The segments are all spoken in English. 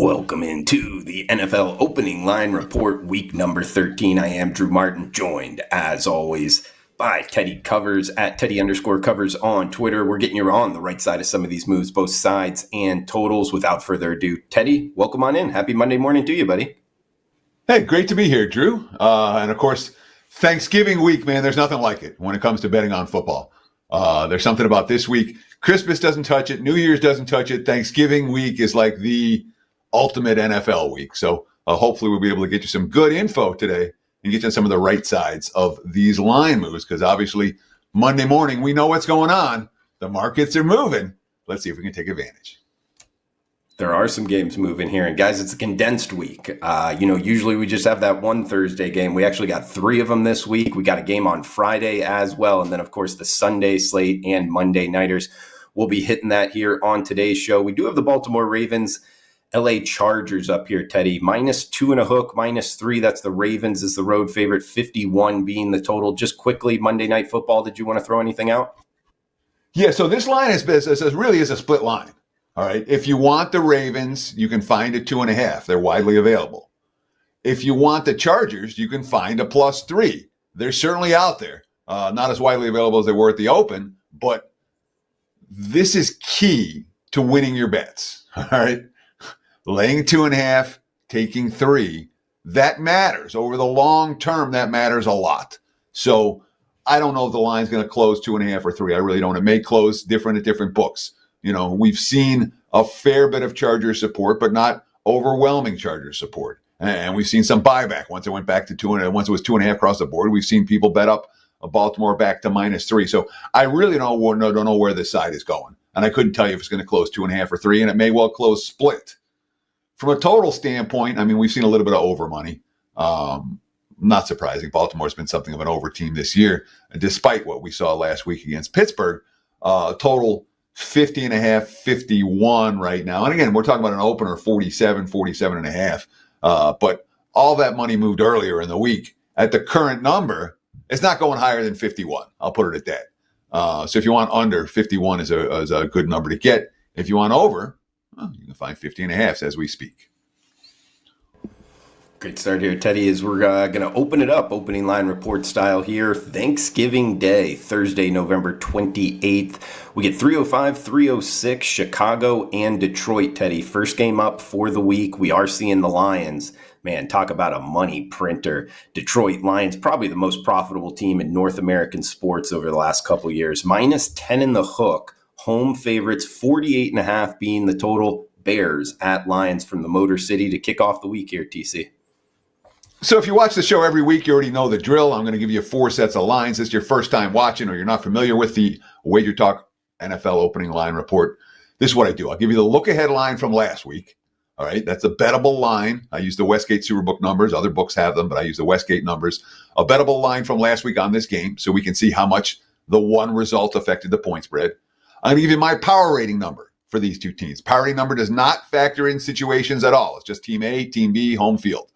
Welcome into the NFL opening line report, week number 13. I am Drew Martin, joined as always by Teddy Covers at Teddy_Covers on Twitter. We're getting you on the right side of some of these moves, both sides and totals. Without further ado, Teddy, welcome on in. Happy Monday morning to you, buddy. Hey, great to be here, Drew. And of course, Thanksgiving week, man, there's nothing like it when it comes to betting on football. There's something about this week. Christmas doesn't touch it. New Year's doesn't touch it. Thanksgiving week is like the ultimate NFL week. So hopefully we'll be able to get you some good info today and get you on some of the right sides of these line moves, because obviously Monday morning, we know what's going on. The markets are moving. Let's see if we can take advantage. There are some games moving here. And guys, it's a condensed week. Usually we just have that one Thursday game. We actually got 3 of them this week. We got a game on Friday as well. And then, of course, the Sunday slate and Monday nighters. We'll be hitting that here on today's show. We do have the Baltimore Ravens, LA Chargers up here, Teddy. -2 and a hook, -3. That's the Ravens is the road favorite, 51 being the total. Just quickly, Monday Night Football, did you want to throw anything out? Yeah, so this line really is a split line. All right. If you want the Ravens, you can find a 2.5. They're widely available. If you want the Chargers, you can find a +3. They're certainly out there. Not as widely available as they were at the open, but this is key to winning your bets. All right. Laying 2.5, taking 3, that matters. Over the long term, that matters a lot. So I don't know if the line's going to close 2.5 or 3. I really don't. It may close different at different books. We've seen a fair bit of Chargers support, but not overwhelming Chargers support. And we've seen some buyback once it went back to 2.5. Once it was 2.5 across the board, we've seen people bet up a Baltimore back to -3. So I really don't know where this side is going. And I couldn't tell you if it's going to close 2.5 or 3, and it may well close split. From a total standpoint, I mean, we've seen a little bit of over money. Not surprising. Baltimore's been something of an over team this year, despite what we saw last week against Pittsburgh. Total 50.5, 51 right now. And again, we're talking about an opener 47, 47.5. But all that money moved earlier in the week. At the current number, it's not going higher than 51. I'll put it at that. So if you want under, 51 is a good number to get. If you want over, well, you can find 50.5 as we speak. Great start here, Teddy, as we're going to open it up, opening line report style here. Thanksgiving Day, Thursday, November 28th. We get 305, 306, Chicago and Detroit, Teddy. First game up for the week. We are seeing the Lions. Man, talk about a money printer. Detroit Lions, probably the most profitable team in North American sports over the last couple of years. -10 in the hook. Home favorites, 48.5 being the total. Bears at Lions from the Motor City to kick off the week here, TC. So if you watch the show every week, you already know the drill. I'm going to give you 4 sets of lines. This is your first time watching or you're not familiar with the Wager Talk NFL opening line report. This is what I do. I'll give you the look-ahead line from last week. All right, that's a bettable line. I use the Westgate Superbook numbers. Other books have them, but I use the Westgate numbers. A bettable line from last week on this game so we can see how much the one result affected the point spread. I'm going to give you my power rating number for these two teams. Power rating number does not factor in situations at all. It's just Team A, Team B, home field.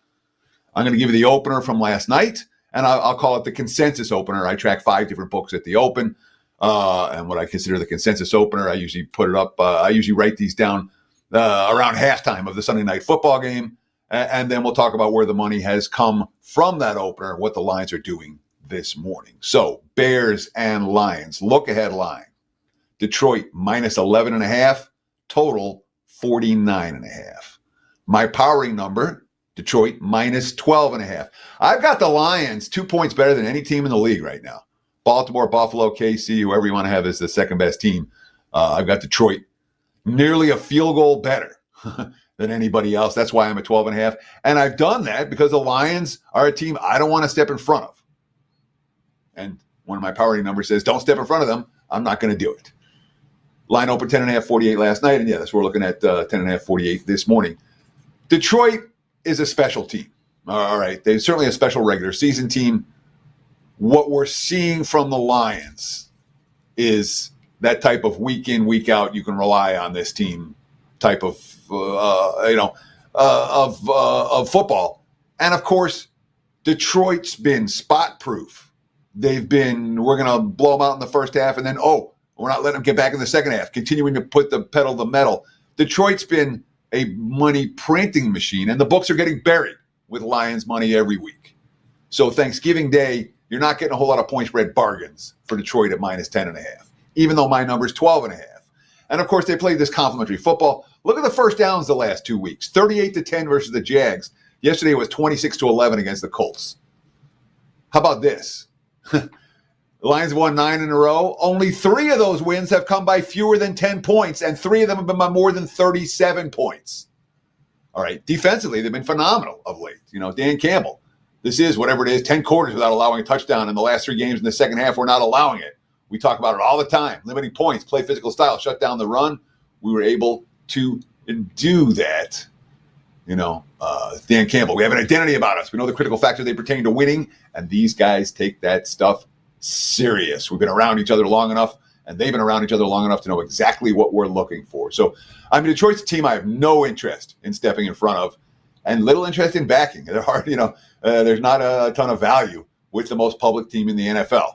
I'm going to give you the opener from last night, and I'll call it the consensus opener. I track 5 different books at the open, and what I consider the consensus opener, I usually put it up. I usually write these down around halftime of the Sunday night football game, and then we'll talk about where the money has come from that opener, what the lines are doing this morning. So Bears and Lions, look-ahead line. Detroit -11.5, total 49.5. My powering number, Detroit -12.5. I've got the Lions 2 points better than any team in the league right now. Baltimore, Buffalo, KC, whoever you want to have as the second best team. I've got Detroit nearly a field goal better than anybody else. That's why I'm at 12.5. And I've done that because the Lions are a team I don't want to step in front of. And when my powering number says don't step in front of them, I'm not going to do it. Line open 10.5, 48 last night. And yes, we're looking at 10.5, 48 this morning. Detroit is a special team. All right. They're certainly a special regular season team. What we're seeing from the Lions is that type of week in, week out, you can rely on this team type of, of football. And of course, Detroit's been spot proof. They've been, we're going to blow them out in the first half and then, we're not letting them get back in the second half, continuing to put the pedal to the metal. Detroit's been a money printing machine, and the books are getting buried with Lions money every week. So Thanksgiving Day, you're not getting a whole lot of point spread bargains for Detroit at minus 10.5, even though my number is 12.5. And of course, they played this complimentary football. Look at the first downs the last 2 weeks: 38-10 versus the Jags. Yesterday was 26-11 against the Colts. How about this? The Lions won 9 in a row. Only 3 of those wins have come by fewer than 10 points, and 3 of them have been by more than 37 points. All right, defensively, they've been phenomenal of late. Dan Campbell, this is whatever it is, 10 quarters without allowing a touchdown in the last 3 games in the second half. We're not allowing it. We talk about it all the time. Limiting points, play physical style, shut down the run. We were able to do that. Dan Campbell, we have an identity about us. We know the critical factors they pertain to winning, and these guys take that stuff serious. We've been around each other long enough, and they've been around each other long enough to know exactly what we're looking for. So, Detroit's a team I have no interest in stepping in front of, and little interest in backing. They're hard, there's not a ton of value with the most public team in the NFL.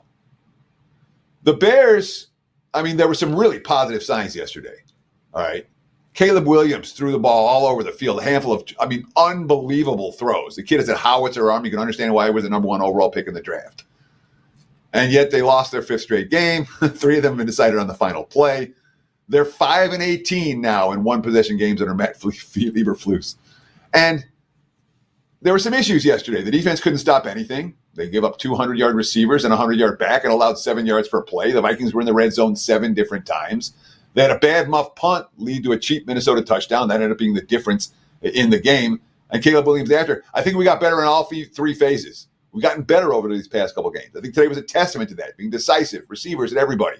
The Bears, there were some really positive signs yesterday. All right. Caleb Williams threw the ball all over the field, a handful of, unbelievable throws. The kid has a howitzer arm. You can understand why he was the number 1 overall pick in the draft. And yet they lost their 5th straight game. 3 of them have been decided on the final play. They're 5-18 now in one-possession games under Matt Eberflus. And there were some issues yesterday. The defense couldn't stop anything. They gave up 200-yard receivers and a 100-yard back and allowed 7 yards per play. The Vikings were in the red zone 7 different times. They had a bad muff punt lead to a cheap Minnesota touchdown. That ended up being the difference in the game. And Caleb Williams after. I think we got better in all 3 phases. We've gotten better over these past couple games. I think today was a testament to that, being decisive, receivers and everybody.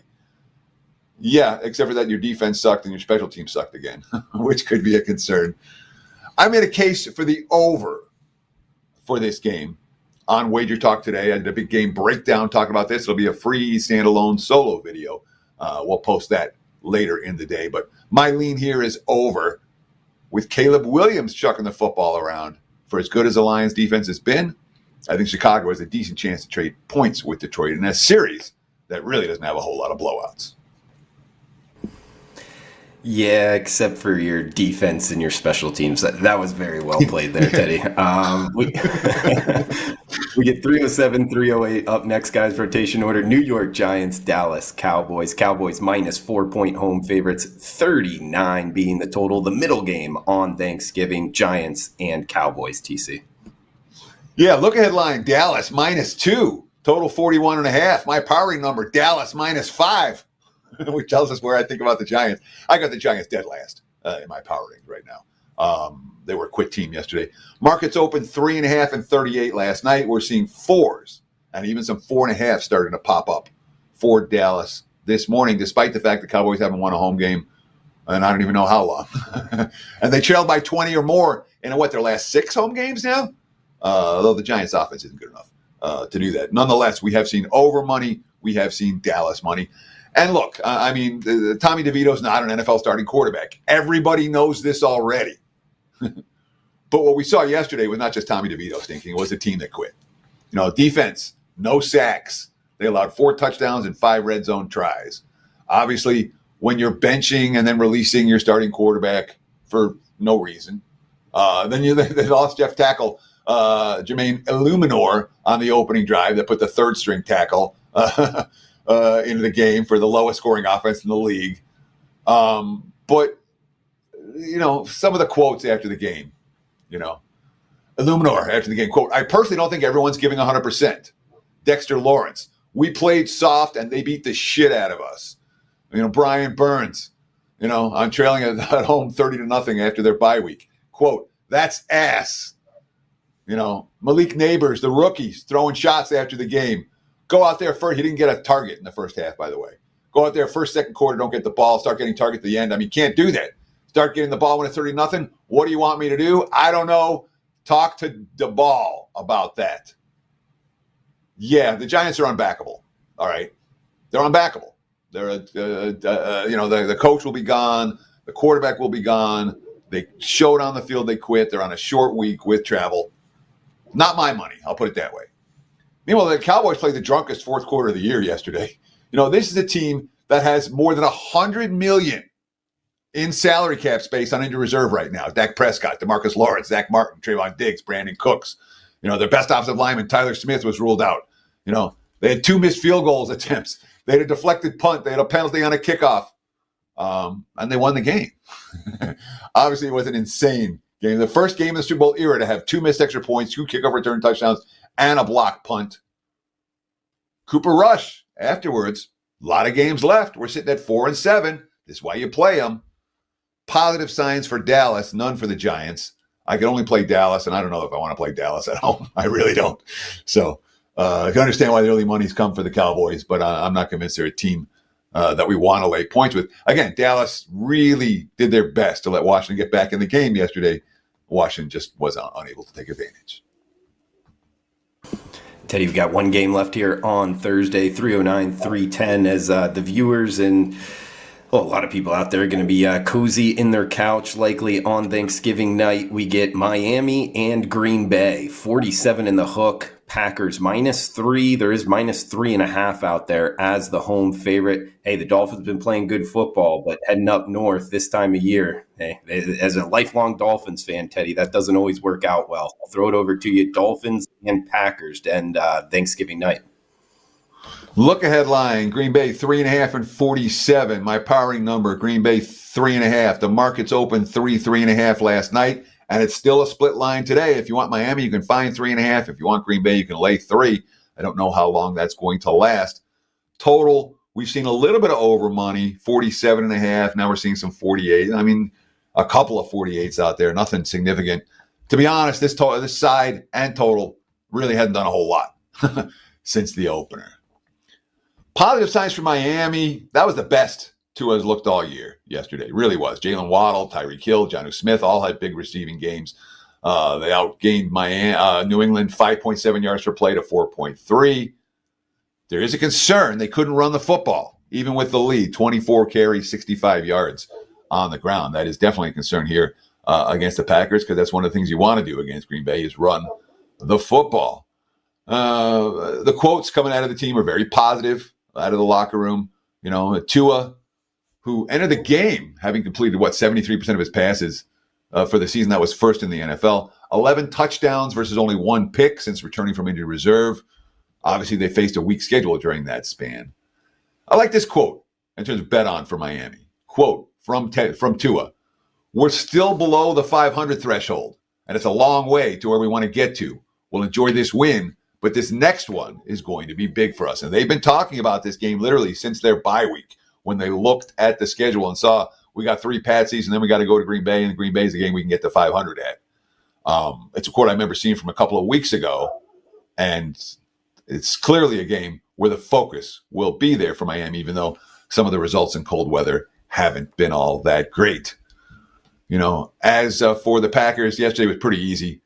Yeah, except for that your defense sucked and your special team sucked again, which could be a concern. I made a case for the over for this game on Wager Talk today. I did a big game breakdown talking about this. It'll be a free standalone solo video. We'll post that later in the day. But my lean here is over with Caleb Williams chucking the football around. For as good as the Lions defense has been, I think Chicago has a decent chance to trade points with Detroit in a series that really doesn't have a whole lot of blowouts. Yeah, except for your defense and your special teams. That was very well played there, Teddy. We get 307, 308 up next, guys. Rotation order: New York Giants, Dallas Cowboys. Cowboys minus 4-point home favorites, 39 being the total. The middle game on Thanksgiving, Giants and Cowboys, TC. Yeah, look ahead line, Dallas minus 2, total 41.5. My powering number, Dallas minus 5. Which tells us where I think about the Giants. I got the Giants dead last in my power range right now. They were a quit team yesterday. Markets opened 3.5 and 38 last night. We're seeing 4s and even some 4.5 starting to pop up for Dallas this morning, despite the fact the Cowboys haven't won a home game and I don't even know how long. And they trailed by 20 or more in their last 6 home games now? Although the Giants offense isn't good enough to do that. Nonetheless, we have seen over money. We have seen Dallas money. And look, Tommy DeVito's not an NFL starting quarterback. Everybody knows this already. But what we saw yesterday was not just Tommy DeVito stinking. It was a team that quit. Defense, no sacks. They allowed 4 touchdowns and 5 red zone tries. Obviously, when you're benching and then releasing your starting quarterback for no reason, then they lost Jeff tackle Jermaine Illuminor on the opening drive that put the 3rd string tackle into the game for the lowest scoring offense in the league. But, some of the quotes after the game, Illuminor after the game, quote, "I personally don't think everyone's giving 100%. Dexter Lawrence, we played soft and they beat the shit out of us." Brian Burns, I'm trailing at home 30-0 after their bye week. Quote, "That's ass." Malik Neighbors, the rookies, throwing shots after the game. Go out there first. He didn't get a target in the first half, by the way. Go out there first, second quarter, don't get the ball, start getting target at the end. You can't do that. Start getting the ball when it's 30-0. What do you want me to do? I don't know. Talk to DeBall about that. Yeah, the Giants are unbackable. All right. They're unbackable. They're the coach will be gone. The quarterback will be gone. They showed on the field they quit. They're on a short week with travel. Not my money. I'll put it that way. Meanwhile, the Cowboys played the drunkest 4th quarter of the year yesterday. This is a team that has more than $100 million in salary cap space on injured reserve right now. Dak Prescott, DeMarcus Lawrence, Zach Martin, Trayvon Diggs, Brandon Cooks. Their best offensive lineman, Tyler Smith, was ruled out. They had 2 missed field goals attempts. They had a deflected punt. They had a penalty on a kickoff. And they won the game. Obviously, it was an insane game. The first game in the Super Bowl era to have 2 missed extra points, 2 kickoff return touchdowns, and a blocked punt. Cooper Rush, afterwards, a lot of games left. We're sitting at 4-7. This is why you play them. Positive signs for Dallas, none for the Giants. I can only play Dallas, and I don't know if I want to play Dallas at home. I really don't. So I can understand why the early money's come for the Cowboys, but I'm not convinced they're a team that we want to lay points with. Again, Dallas really did their best to let Washington get back in the game yesterday. Washington just was unable to take advantage. Teddy, we've got one game left here on Thursday, 309, 310, as the viewers and a lot of people out there are going to be cozy in their couch, likely on Thanksgiving night. We get Miami and Green Bay, 47 in the hook. Packers -3. There is -3.5 out there as the home favorite. Hey, the Dolphins have been playing good football, but heading up north this time of year, hey, as a lifelong Dolphins fan, Teddy, that doesn't always work out well. I'll throw it over to you, Dolphins and Packers to end Thanksgiving night. Look ahead line, Green Bay 3.5 and 47. My powering number, Green Bay 3.5. The market's open 3.5 last night, and it's still a split line today. If you want Miami, you can find 3.5. If you want Green Bay, you can lay 3. I don't know how long that's going to last. Total, we've seen a little bit of over money, 47.5. Now we're seeing some 48. I mean, a couple of 48s out there, nothing significant. To be honest, this side and total really hadn't done a whole lot since the opener. Positive signs for Miami. That was the best Tua's looked all year yesterday. Really was. Jalen Waddle, Tyreek Hill, Jonnu Smith all had big receiving games. They outgained New England 5.7 yards per play to 4.3. There is a concern they couldn't run the football, even with the lead, 24 carries, 65 yards on the ground. That is definitely a concern here against the Packers, because that's one of the things you want to do against Green Bay is run the football. The quotes coming out of the team are very positive. Out of the locker room, Tua, who entered the game having completed 73% of his passes for the season. That was first in the NFL. 11 touchdowns versus only 1 pick since returning from injured reserve. Obviously, they faced a weak schedule during that span. I like this quote in terms of bet on for Miami. Quote from Tua: "We're still below the 500 threshold, and it's a long way to where we want to get to. We'll enjoy this win, but this next one is going to be big for us." And they've been talking about this game literally since their bye week, when they looked at the schedule and saw we got 3 patsies and then we got to go to Green Bay, and Green Bay is the game we can get to 500 at. It's a quote I remember seeing from a couple of weeks ago, and it's clearly a game where the focus will be there for Miami, even though some of the results in cold weather haven't been all that great. As for the Packers, yesterday was pretty easy.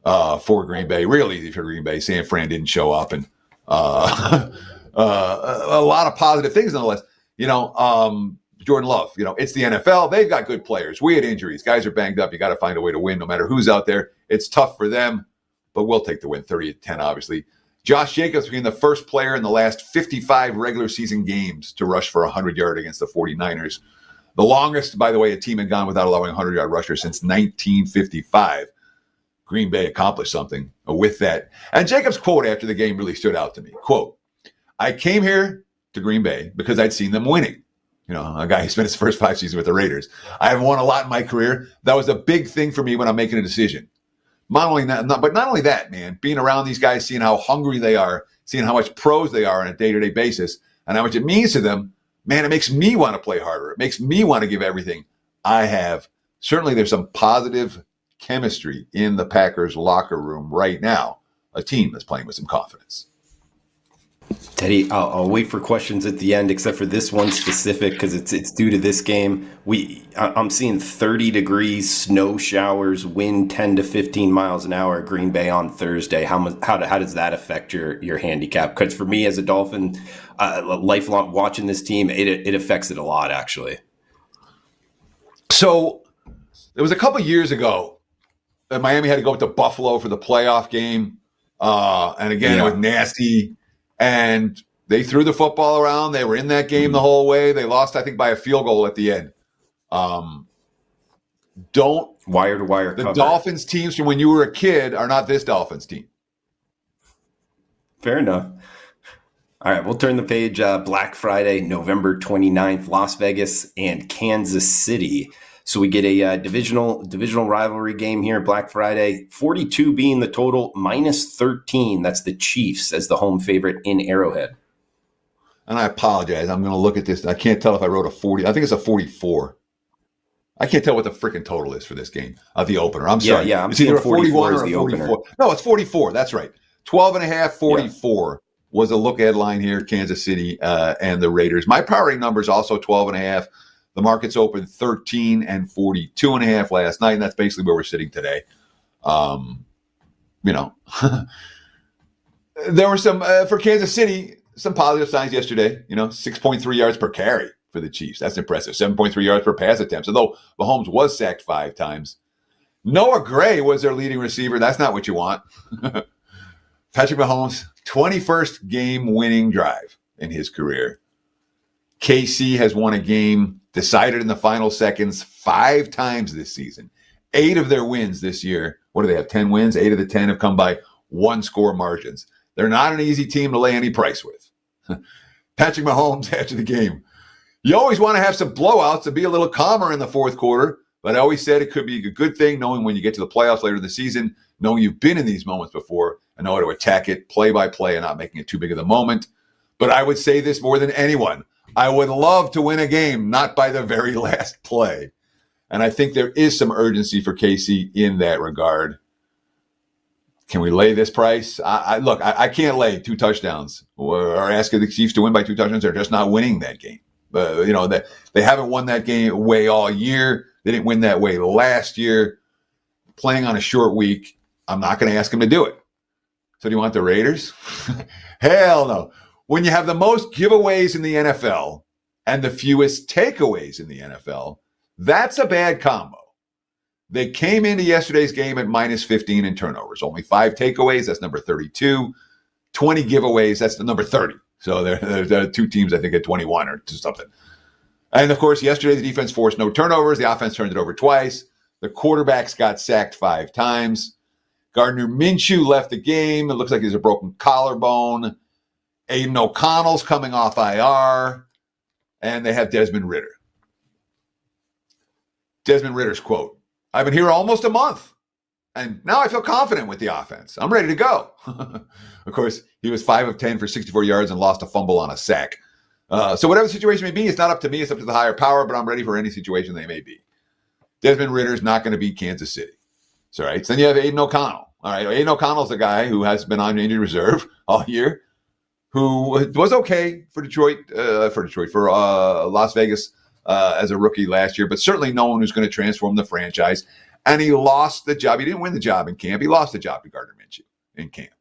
For Green Bay, real easy for Green Bay. San Fran didn't show up, and a lot of positive things nonetheless. Jordan Love, it's the NFL. They've got good players. We had injuries. Guys are banged up. You got to find a way to win no matter who's out there. It's tough for them, but we'll take the win 30-10, obviously. Josh Jacobs became the first player in the last 55 regular season games to rush for 100-yard against the 49ers. The longest, by the way, a team had gone without allowing a 100-yard rusher since 1955. Green Bay accomplished something with that. And Jacobs' quote after the game really stood out to me. Quote, "I came here to Green Bay because I'd seen them winning." A guy who spent his first 5 seasons with the Raiders. "I have won a lot in my career. That was a big thing for me when I'm making a decision." Not only that, man, being around these guys, seeing how hungry they are, seeing how much pros they are on a day-to-day basis, and how much it means to them, man, it makes me want to play harder. It makes me want to give everything I have. Certainly there's some positive chemistry in the Packers locker room right now, a team that's playing with some confidence. Teddy, I'll wait for questions at the end, except for this one specific, because it's due to this game. I'm seeing 30 degrees, snow showers, wind 10 to 15 miles an hour at Green Bay on Thursday. How does that affect your handicap? Because for me as a Dolphin, lifelong watching this team, it affects it a lot, actually. So it was a couple years ago that Miami had to go up to Buffalo for the playoff game. And again, It was nasty. And they threw the football around. They were in that game the whole way. They lost, I think, by a field goal at the end. Don't wire to wire the cover. Dolphins teams from when you were a kid are not this Dolphins team. Fair enough. All right, we'll turn the page. Black Friday, November 29th, Las Vegas and Kansas City. So we get a divisional rivalry game here, Black Friday. 42 being the total, minus 13. That's the Chiefs as the home favorite in Arrowhead. And I apologize. I'm going to look at this. I can't tell if I wrote a 40. I think it's a 44. I can't tell what the freaking total is for this game, the opener. I'm sorry. Yeah, I'm it's either a 41 or a the 44. Opener. No, it's 44. That's right. 12.5, 44 was a look-ahead line here, Kansas City and the Raiders. My powering number is also 12.5. The market's open 13 and 42.5 last night, and that's basically where we're sitting today. There were some, for Kansas City, some positive signs yesterday. 6.3 yards per carry for the Chiefs. That's impressive. 7.3 yards per pass attempts. Although Mahomes was sacked 5 times. Noah Gray was their leading receiver. That's not what you want. Patrick Mahomes, 21st game-winning drive in his career. KC has won a game decided in the final seconds 5 times this season. 8 of their wins this year. What do they have? 10 wins? 8 of the 10 have come by 1-score margins. They're not an easy team to lay any price with. Patrick Mahomes after the game. You always want to have some blowouts to be a little calmer in the fourth quarter, but I always said it could be a good thing knowing when you get to the playoffs later in the season, knowing you've been in these moments before and know how to attack it play by play and not making it too big of the moment. But I would say this more than anyone. I would love to win a game, not by the very last play. And I think there is some urgency for KC in that regard. Can we lay this price? I can't lay 2 touchdowns or asking the Chiefs to win by 2 touchdowns. They're just not winning that game. They haven't won that game way all year. They didn't win that way last year. Playing on a short week, I'm not going to ask them to do it. So do you want the Raiders? Hell no. When you have the most giveaways in the NFL and the fewest takeaways in the NFL, that's a bad combo. They came into yesterday's game at minus 15 in turnovers. Only 5 takeaways. That's number 32. 20 giveaways. That's the number 30. So there are 2 teams, I think, at 21 or something. And, of course, yesterday the defense forced no turnovers. The offense turned it over twice. The quarterbacks got sacked 5 times. Gardner Minshew left the game. It looks like he's a broken collarbone. Aiden O'Connell's coming off IR. And they have Desmond Ridder. Desmond Ridder's quote, "I've been here almost a month, and now I feel confident with the offense. I'm ready to go." Of course, he was 5 of 10 for 64 yards and lost a fumble on a sack. So whatever the situation may be, it's not up to me. It's up to the higher power, but I'm ready for any situation they may be. Desmond Ridder's not going to beat Kansas City. So, right. So then you have Aiden O'Connell. All right. Aiden O'Connell's a guy who has been on injured reserve all year, who was okay for Las Vegas as a rookie last year, but certainly no one who's going to transform the franchise. And he lost the job. He didn't win the job in camp. He lost the job to Gardner Minshew in camp,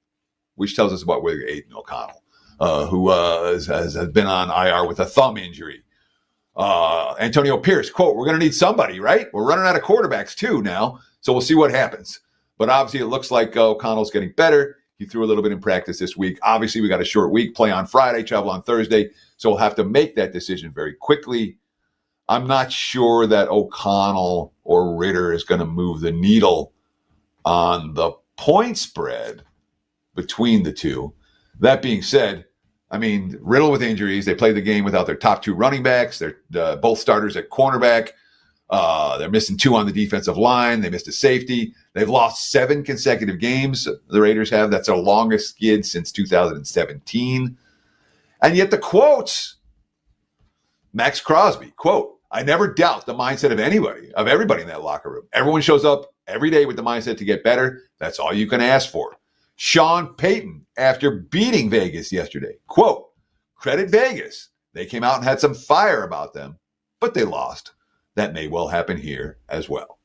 which tells us about where Aiden O'Connell, who has been on IR with a thumb injury. Antonio Pierce, quote, "We're going to need somebody, right? We're running out of quarterbacks too now, so we'll see what happens." But obviously it looks like O'Connell's getting better. He threw a little bit in practice this week. Obviously we got a short week, play on Friday, travel on Thursday, so we'll have to make that decision very quickly. I'm not sure that O'Connell or Ridder is going to move the needle on the point spread between the two. That being said, I mean, riddled with injuries. They played the game without their top 2 running backs. They're both starters at cornerback. They're missing 2 on the defensive line. They missed a safety. They've lost 7 consecutive games. The Raiders have. That's their longest skid since 2017. And yet the quotes, Max Crosby, quote, "I never doubt the mindset of everybody in that locker room. Everyone shows up every day with the mindset to get better. That's all you can ask for." Sean Payton, after beating Vegas yesterday, quote, "Credit Vegas. They came out and had some fire about them, but they lost. That may well happen here as well."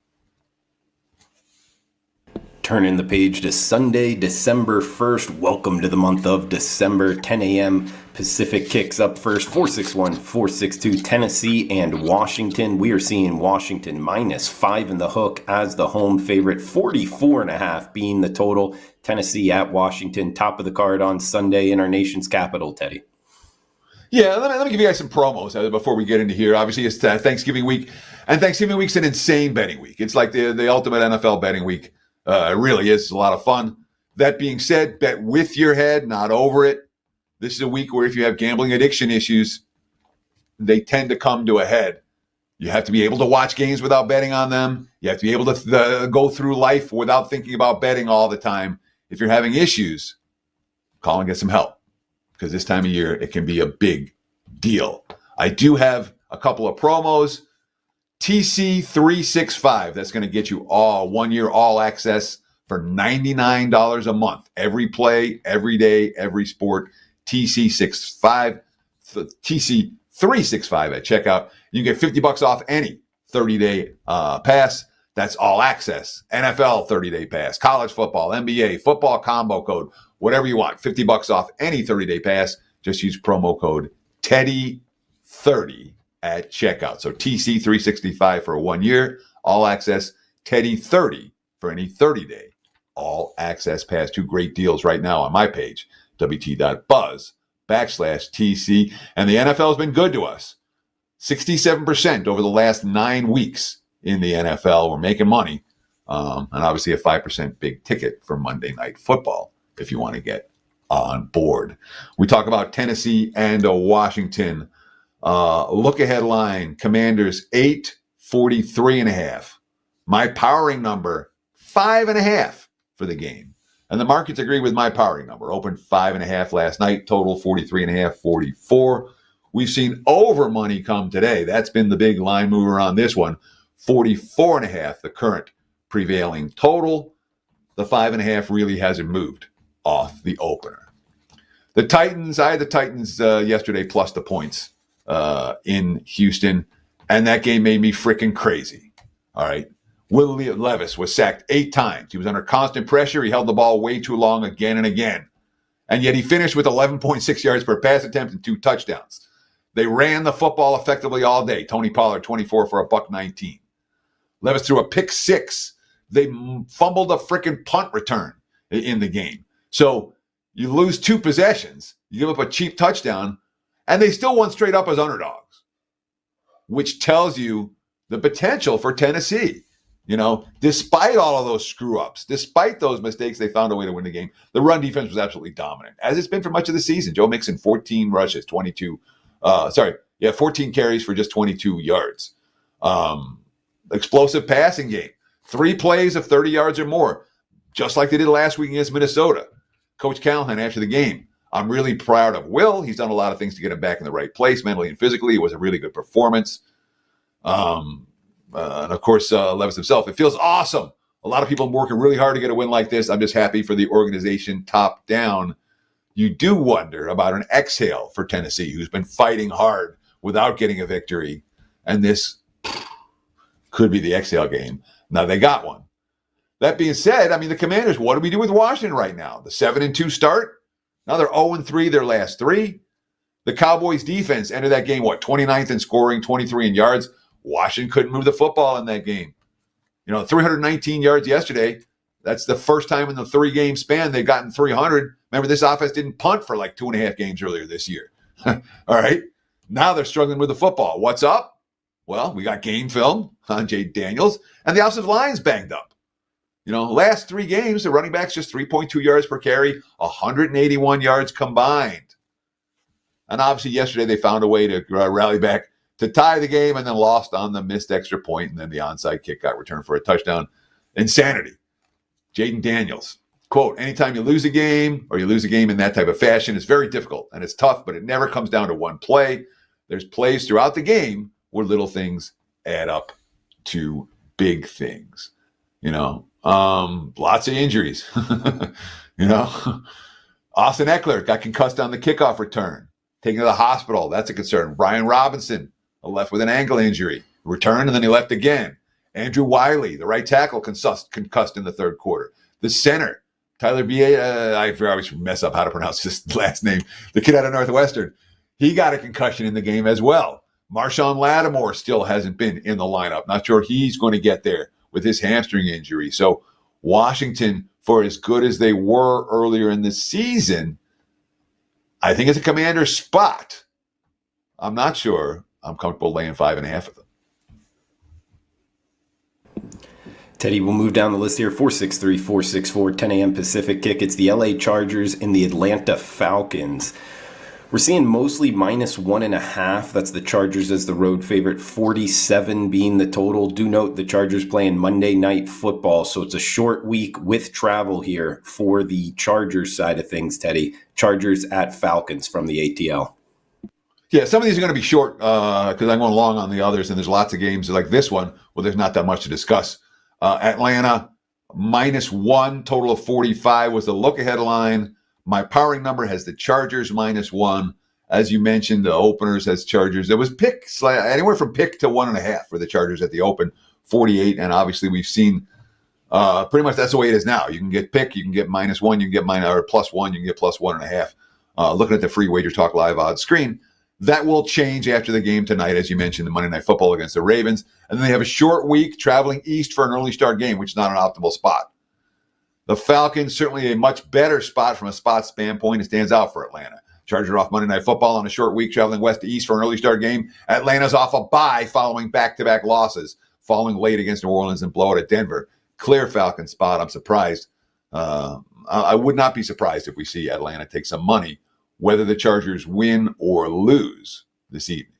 Turning the page to Sunday, December 1st. Welcome to the month of December. 10 a.m. Pacific kicks up first. 461, 462, Tennessee and Washington. We are seeing Washington minus 5 in the hook as the home favorite. 44.5 being the total. Tennessee at Washington, top of the card on Sunday in our nation's capital, Teddy. Yeah, let me give you guys some promos before we get into here. Obviously, it's Thanksgiving week, and Thanksgiving week's an insane betting week. It's like the ultimate NFL betting week. It really is. It's a lot of fun. That being said, bet with your head, not over it. This is a week where if you have gambling addiction issues, they tend to come to a head. You have to be able to watch games without betting on them. You have to be able to go through life without thinking about betting all the time. If you're having issues, call and get some help, because this time of year, it can be a big deal. I do have a couple of promos. TC365, that's going to get you all 1 year all access for $99 a month. Every play, every day, every sport. TC365 at checkout. You get $50 off any 30-day pass. That's all access. NFL 30-day pass, college football, NBA, football combo code, whatever you want. $50 off any 30-day pass. Just use promo code Teddy30 at checkout. So TC365 for 1 year, all access. Teddy30 for any 30-day all access pass. Two great deals right now on my page, wt.buzz/TC. And the NFL has been good to us. 67% over the last 9 weeks in the NFL. We're making money. And obviously a 5% big ticket for Monday Night Football if you want to get on board. We talk about Tennessee and Washington. Look ahead line, Commanders 843.5. My powering number 5.5 for the game. And the markets agree with my powering number. Opened 5.5 last night, total 43.5, 44. We've seen over money come today. That's been the big line mover on this one. 44.5, the current prevailing total. The 5.5 really hasn't moved off the opener. The Titans, I had the Titans yesterday plus the points in Houston, and that game made me freaking crazy. All right. Will Levis was sacked 8 times. He was under constant pressure. He held the ball way too long again and again. And yet he finished with 11.6 yards per pass attempt and 2 touchdowns. They ran the football effectively all day. Tony Pollard, 24 for $119. Levis threw a pick 6. They fumbled a freaking punt return in the game. So you lose 2 possessions. You give up a cheap touchdown, and they still won straight up as underdogs, which tells you the potential for Tennessee. You know, despite all of those screw-ups, despite those mistakes, they found a way to win the game. The run defense was absolutely dominant, as it's been for much of the season. Joe Mixon, 14 rushes, 14 carries for just 22 yards. Explosive passing game. 3 plays of 30 yards or more, just like they did last week against Minnesota. Coach Callahan, after the game, I'm really proud of Will. He's done a lot of things to get him back in the right place, mentally and physically. It was a really good performance. And of course, Levis himself. It feels awesome. A lot of people working really hard to get a win like this. I'm just happy for the organization top down. You do wonder about an exhale for Tennessee, who's been fighting hard without getting a victory. And this could be the exhale game. Now they got one. That being said, I mean, the Commanders, what do we do with Washington right now? The 7-2 start? Now they're 0-3 their last 3. The Cowboys defense entered that game, 29th in scoring, 23 in yards. Washington couldn't move the football in that game. 319 yards yesterday. That's the first time in the 3-game span they've gotten 300. Remember, this offense didn't punt for like 2.5 games earlier this year. All right. Now they're struggling with the football. What's up? Well, we got game film on Jade Daniels, and the offensive line's banged up. Last 3 games, the running backs just 3.2 yards per carry, 181 yards combined. And obviously yesterday they found a way to rally back to tie the game and then lost on the missed extra point, and then the onside kick got returned for a touchdown. Insanity. Jaden Daniels, quote, anytime you lose a game or you lose a game in that type of fashion, it's very difficult and it's tough, but it never comes down to one play. There's plays throughout the game where little things add up to big things. Lots of injuries. Austin Eckler got concussed on the kickoff return, taken to the hospital. That's a concern. Brian Robinson left with an ankle injury, returned, and then he left again. Andrew Wiley, the right tackle, concussed in the 3rd quarter. The center, Tyler B.A., I always mess up how to pronounce his last name, the kid out of Northwestern, he got a concussion in the game as well. Marshawn Lattimore still hasn't been in the lineup. Not sure he's going to get there with his hamstring injury. So Washington, for as good as they were earlier in the season, I think it's a Commander's spot. I'm not sure I'm comfortable laying 5.5 of them. Teddy, we'll move down the list here. 463, 464, 10 a.m. Pacific kick. It's the LA Chargers and the Atlanta Falcons. We're seeing mostly -1.5. That's the Chargers as the road favorite, 47 being the total. Do note the Chargers playing Monday Night Football, so it's a short week with travel here for the Chargers side of things, Teddy. Chargers at Falcons from the ATL. Yeah, some of these are going to be short because I'm going long on the others, and there's lots of games like this one where there's not that much to discuss. Atlanta, -1, total of 45 was the look-ahead line. My powering number has the Chargers -1. As you mentioned, the openers has Chargers. There was anywhere from pick to 1.5 for the Chargers at the open, 48. And obviously we've seen pretty much that's the way it is now. You can get pick, you can get -1, you can get +1, you can get +1.5. Looking at the free Wager Talk Live odds screen, that will change after the game tonight, as you mentioned, the Monday Night Football against the Ravens. And then they have a short week traveling east for an early start game, which is not an optimal spot. The Falcons, certainly a much better spot from a spot standpoint. It stands out for Atlanta. Chargers are off Monday Night Football on a short week, traveling west to east for an early start game. Atlanta's off a bye following back-to-back losses, falling late against New Orleans and blowout at Denver. Clear Falcon spot. I'm surprised. I would not be surprised if we see Atlanta take some money, whether the Chargers win or lose this evening.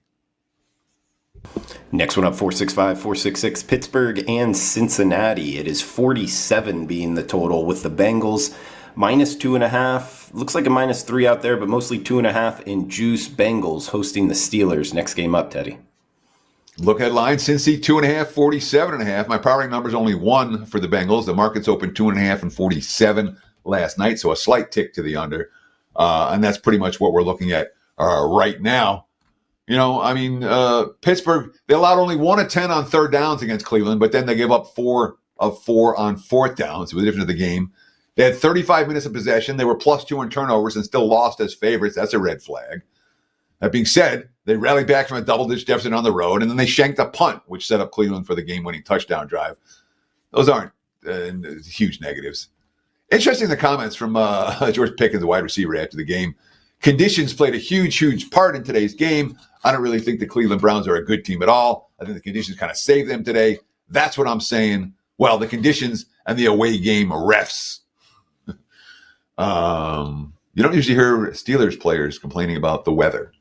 Next one up, 465, 466, Pittsburgh and Cincinnati. It is 47 being the total with the Bengals -2.5. Looks like a -3 out there, but mostly 2.5 in juice. Bengals hosting the Steelers. Next game up, Teddy. Look at line, Cincy 2.5, 47.5. My powering number is only 1 for the Bengals. The market's open 2.5 and 47 last night, so a slight tick to the under. And that's pretty much what we're looking at right now. Pittsburgh, they allowed only 1 of 10 on third downs against Cleveland, but then they gave up 4 of 4 on fourth downs. It was the difference of the game. They had 35 minutes of possession. They were +2 in turnovers and still lost as favorites. That's a red flag. That being said, they rallied back from a double-digit deficit on the road, and then they shanked a punt, which set up Cleveland for the game-winning touchdown drive. Those aren't huge negatives. Interesting, the comments from George Pickens, the wide receiver, after the game. Conditions played a huge, huge part in today's game. I don't really think the Cleveland Browns are a good team at all. I think the conditions kind of saved them today. That's what I'm saying. Well, the conditions and the away game refs. You don't usually hear Steelers players complaining about the weather.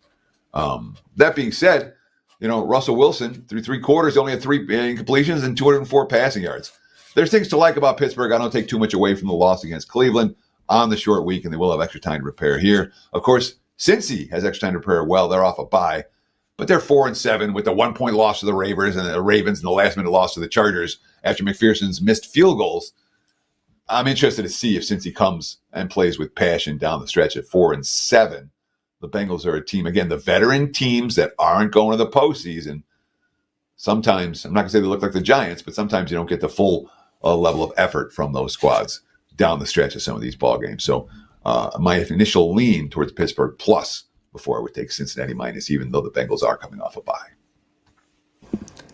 That being said, Russell Wilson, through 3 quarters, only had 3 incompletions and 204 passing yards. There's things to like about Pittsburgh. I don't take too much away from the loss against Cleveland on the short week, and they will have extra time to prepare here. Of course, Cincy has extra time to prepare well. They're off a bye, but they're 4-7 with the 1-point loss to the Ravens and the last-minute loss to the Chargers after McPherson's missed field goals. I'm interested to see if Cincy comes and plays with passion down the stretch at 4-7. The Bengals are a team, again, the veteran teams that aren't going to the postseason. Sometimes, I'm not going to say they look like the Giants, but sometimes you don't get the full level of effort from those squads down the stretch of some of these ball games. So my initial lean towards Pittsburgh plus before I would take Cincinnati minus, even though the Bengals are coming off a bye.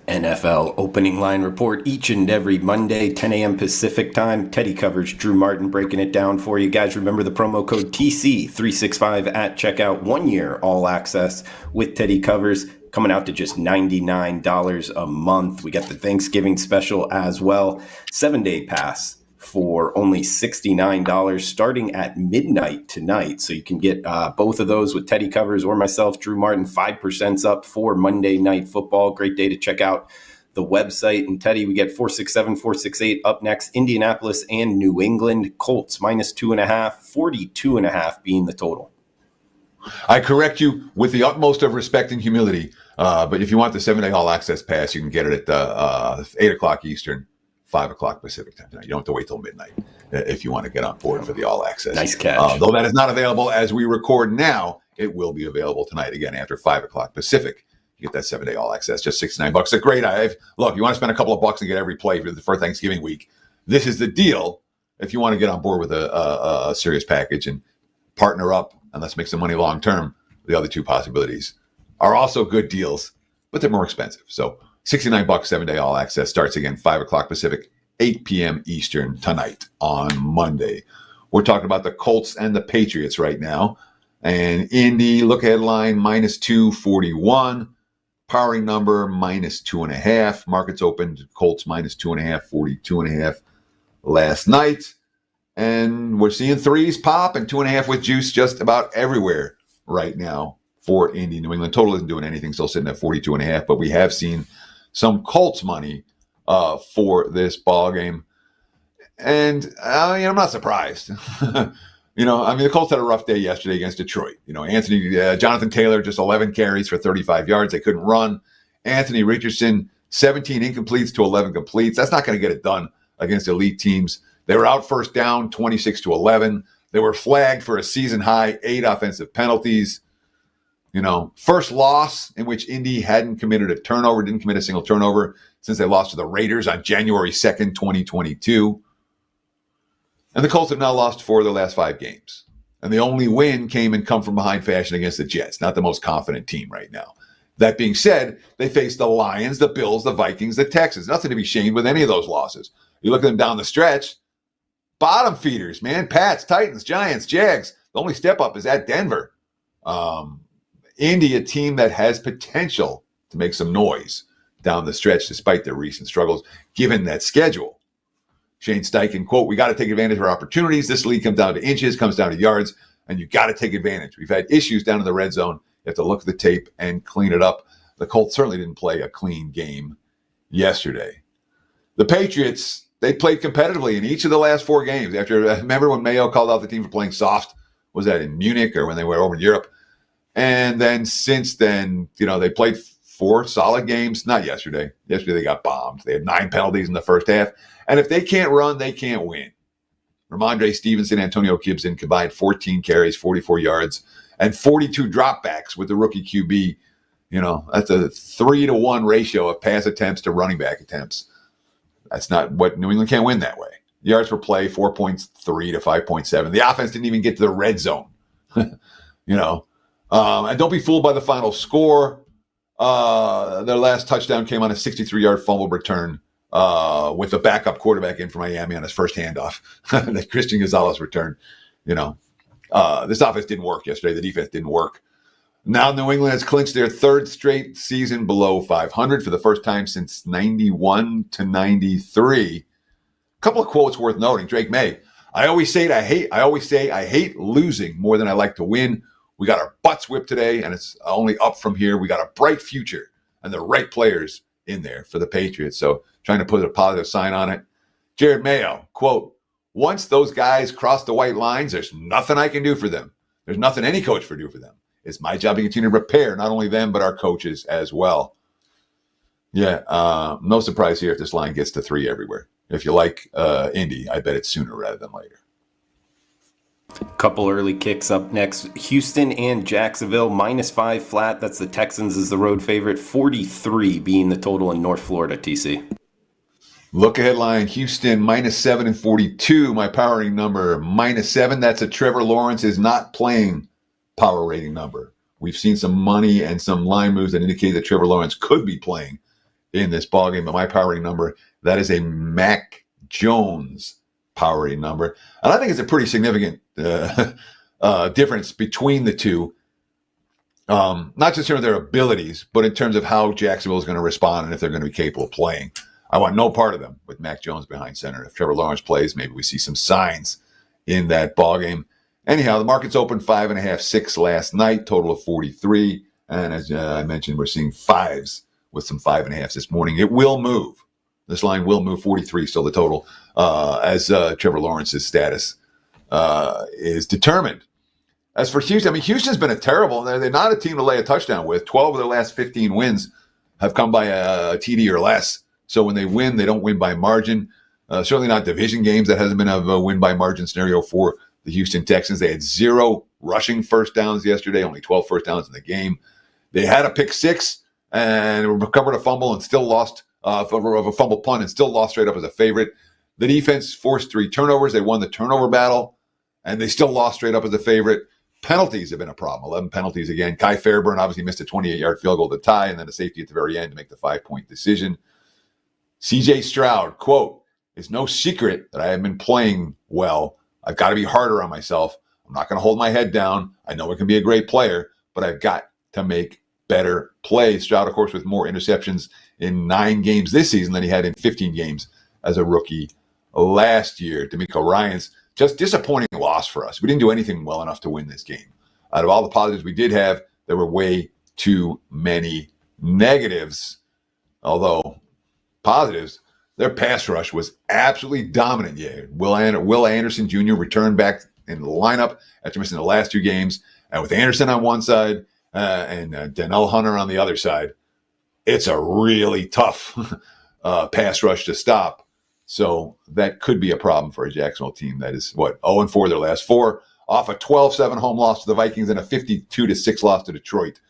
NFL opening line report each and every Monday, 10 a.m. Pacific time. Teddy covers, Drew Martin breaking it down for you guys. Remember the promo code TC365 at checkout. 1 year all access with Teddy covers, coming out to just $99 a month. We got the Thanksgiving special as well. 7-day pass for only $69 starting at midnight tonight. So you can get both of those with Teddy covers or myself, Drew Martin. 5% up for Monday Night Football. Great day to check out the website. And Teddy, we get 467, 468 up next. Indianapolis and New England. Colts -2.5, 42.5 being the total. I correct you with the utmost of respect and humility. But if you want the 7-day all access pass, you can get it at 8 o'clock Eastern, 5 o'clock Pacific time tonight. You don't have to wait till midnight if you want to get on board for the all access. Nice catch. Though that is not available as we record now, it will be available tonight again after 5 o'clock Pacific. You get that 7-day all access, just $69. A great look. You want to spend a couple of bucks and get every play for Thanksgiving week. This is the deal. If you want to get on board with a serious package and partner up and let's make some money long term, the other 2 possibilities are also good deals, but they're more expensive. So $69, 7-day all access starts again 5 o'clock Pacific, 8 p.m. Eastern tonight on Monday. We're talking about the Colts and the Patriots right now. And Indy, look ahead line, minus 241. Powering number, minus 2.5. Markets opened, Colts, minus 2.5, 42.5 last night. And we're seeing threes pop and 2.5 with juice just about everywhere right now for Indy. New England total isn't doing anything, still sitting at 42.5, but we have seen some Colts money for this ball game. And I'm not surprised. The Colts had a rough day yesterday against Detroit. Jonathan Taylor, just 11 carries for 35 yards. They couldn't run. Anthony Richardson, 17 incompletes to 11 completes. That's not going to get it done against elite teams. They were out first down, 26-11. They were flagged for a season high 8 offensive penalties. First loss in which Indy hadn't committed a turnover, didn't commit a single turnover since they lost to the Raiders on January 2nd, 2022. And the Colts have now lost 4 of their last 5 games. And the only win came in come-from-behind fashion against the Jets, not the most confident team right now. That being said, they faced the Lions, the Bills, the Vikings, the Texans. Nothing to be shamed with any of those losses. You look at them down the stretch, bottom feeders, man. Pats, Titans, Giants, Jags. The only step up is at Denver. Indy, a team that has potential to make some noise down the stretch despite their recent struggles, given that schedule. Shane Steichen, quote, "We got to take advantage of our opportunities. This league comes down to inches, comes down to yards, and you got to take advantage. We've had issues down in the red zone. You have to look at the tape and clean it up." The Colts certainly didn't play a clean game yesterday. The Patriots, they played competitively in each of the last 4 games. Remember when Mayo called out the team for playing soft? Was that in Munich or when they were over in Europe? And then since then, they played 4 solid games. Not yesterday. Yesterday they got bombed. They had 9 penalties in the first half. And if they can't run, they can't win. Ramondre Stevenson, Antonio Gibson combined 14 carries, 44 yards, and 42 dropbacks with the rookie QB. That's a 3-to-1 ratio of pass attempts to running back attempts. That's not what New England can't win that way. Yards per play, 4.3 to 5.7. The offense didn't even get to the red zone. And don't be fooled by the final score. Their last touchdown came on a 63-yard fumble return with the backup quarterback in for Miami on his first handoff that Christian Gonzalez returned. This offense didn't work yesterday. The defense didn't work. Now New England has clinched their 3rd straight season below 500 for the first time since 91 to 93. A couple of quotes worth noting. Drake May, I always say I hate losing more than I like to win. We got our butts whipped today, and it's only up from here. We got a bright future and the right players in there for the Patriots. So trying to put a positive sign on it. Jared Mayo, quote, "Once those guys cross the white lines, there's nothing I can do for them. There's nothing any coach can do for them. It's my job to continue to prepare not only them, but our coaches as well." Yeah, no surprise here if this line gets to 3 everywhere. If you like Indy, I bet it's sooner rather than later. Couple early kicks up next. Houston and Jacksonville, -5 flat. That's the Texans as the road favorite. 43 being the total in North Florida, TC. Look ahead line, Houston, -7 and 42. My powering number, -7. That's a Trevor Lawrence is not playing power rating number. We've seen some money and some line moves that indicate that Trevor Lawrence could be playing in this ballgame. But my powering number, that is a Mac Jones powering number. And I think it's a pretty significant difference between the two. Not just in terms of their abilities, but in terms of how Jacksonville is going to respond and if they're going to be capable of playing. I want no part of them with Mac Jones behind center. If Trevor Lawrence plays, maybe we see some signs in that ballgame. Anyhow, the market's opened 5.5, 6 last night, total of 43. And as I mentioned, we're seeing 5s with some 5.5s this morning. It will move. This line will move. 43 still the total as Trevor Lawrence's status is determined. As for Houston, Houston's been they're not a team to lay a touchdown with. 12 of their last 15 wins have come by a TD or less. So when they win, they don't win by margin. Certainly not division games. That hasn't been a win by margin scenario for the Houston Texans. They had 0 rushing first downs yesterday, only 12 first downs in the game. They had a pick 6 and recovered a fumble and still lost of a fumble punt and still lost straight up as a favorite. The defense forced 3 turnovers. They won the turnover battle, and they still lost straight up as a favorite. Penalties have been a problem. 11 penalties again. Kai Fairburn obviously missed a 28-yard field goal to tie, and then a safety at the very end to make the 5-point decision. CJ Stroud, quote, "It's no secret that I have been playing well. I've got to be harder on myself. I'm not going to hold my head down. I know it can be a great player, but I've got to make better plays. Stroud, of course, with more interceptions in 9 games this season than he had in 15 games as a rookie last year. D'Amico Ryans, just disappointing loss for us. We didn't do anything well enough to win this game. Out of all the positives we did have, there were way too many negatives. Although positives, their pass rush was absolutely dominant. Yeah, Will Anderson Jr. returned back in the lineup after missing the last 2 games. And with Anderson on one side and Danielle Hunter on the other side, it's a really tough pass rush to stop. So that could be a problem for a Jacksonville team that is, 0-4 their last 4, off a 12-7 home loss to the Vikings and a 52-6 loss to Detroit.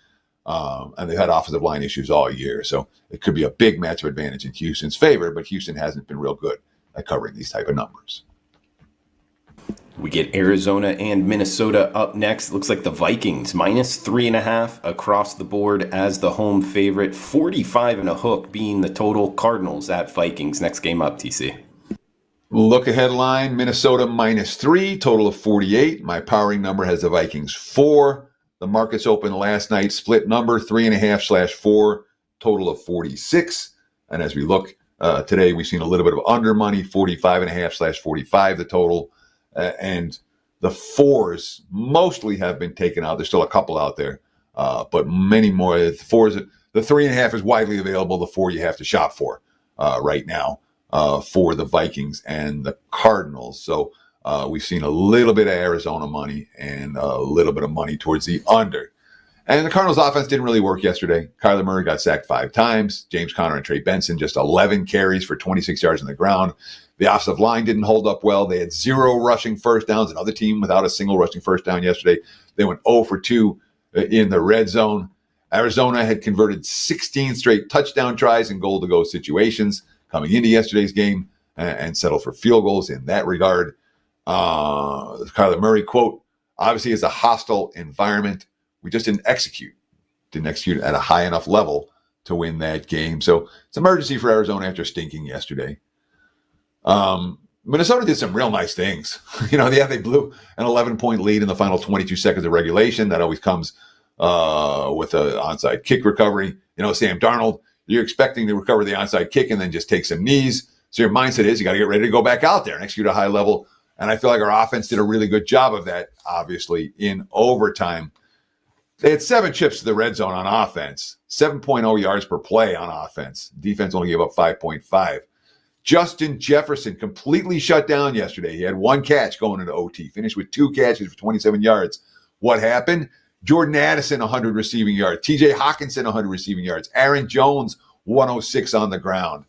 And they've had offensive line issues all year. So it could be a big matchup advantage in Houston's favor, but Houston hasn't been real good at covering these type of numbers. We get Arizona and Minnesota up next. Looks like the Vikings -3.5 across the board as the home favorite. 45 and a hook being the total. Cardinals at Vikings. Next game up, TC. Look ahead line, Minnesota -3, total of 48. My powering number has the Vikings 4. The markets opened last night, split number 3.5/4, total of 46. And as we look today, we've seen a little bit of under money, 45.5/45, the total. And the 4s mostly have been taken out. There's still a couple out there, but many more. The 4s, the 3.5 is widely available. The 4 you have to shop for right now for the Vikings and the Cardinals. So we've seen a little bit of Arizona money and a little bit of money towards the under. And the Cardinals offense didn't really work yesterday. Kyler Murray got sacked 5 times. James Conner and Trey Benson just 11 carries for 26 yards on the ground. The offensive line didn't hold up well. They had 0 rushing first downs. Another team without a single rushing first down yesterday. They went 0 for 2 in the red zone. Arizona had converted 16 straight touchdown tries in goal-to-go situations coming into yesterday's game and settled for field goals in that regard. Kyler Murray, quote, obviously it's a hostile environment. We just didn't execute at a high enough level to win that game. So it's an emergency for Arizona after stinking yesterday. Minnesota did some real nice things. They blew an 11-point lead in the final 22 seconds of regulation. That always comes with an onside kick recovery. Sam Darnold, you're expecting to recover the onside kick and then just take some knees. So your mindset is you got to get ready to go back out there and execute at a high level. And I feel like our offense did a really good job of that, obviously, in overtime. They had 7 trips to the red zone on offense, 7.0 yards per play on offense. Defense only gave up 5.5. Justin Jefferson completely shut down yesterday. He had 1 catch going into OT, finished with 2 catches for 27 yards. What happened? Jordan Addison, 100 receiving yards. TJ Hawkinson, 100 receiving yards. Aaron Jones, 106 on the ground.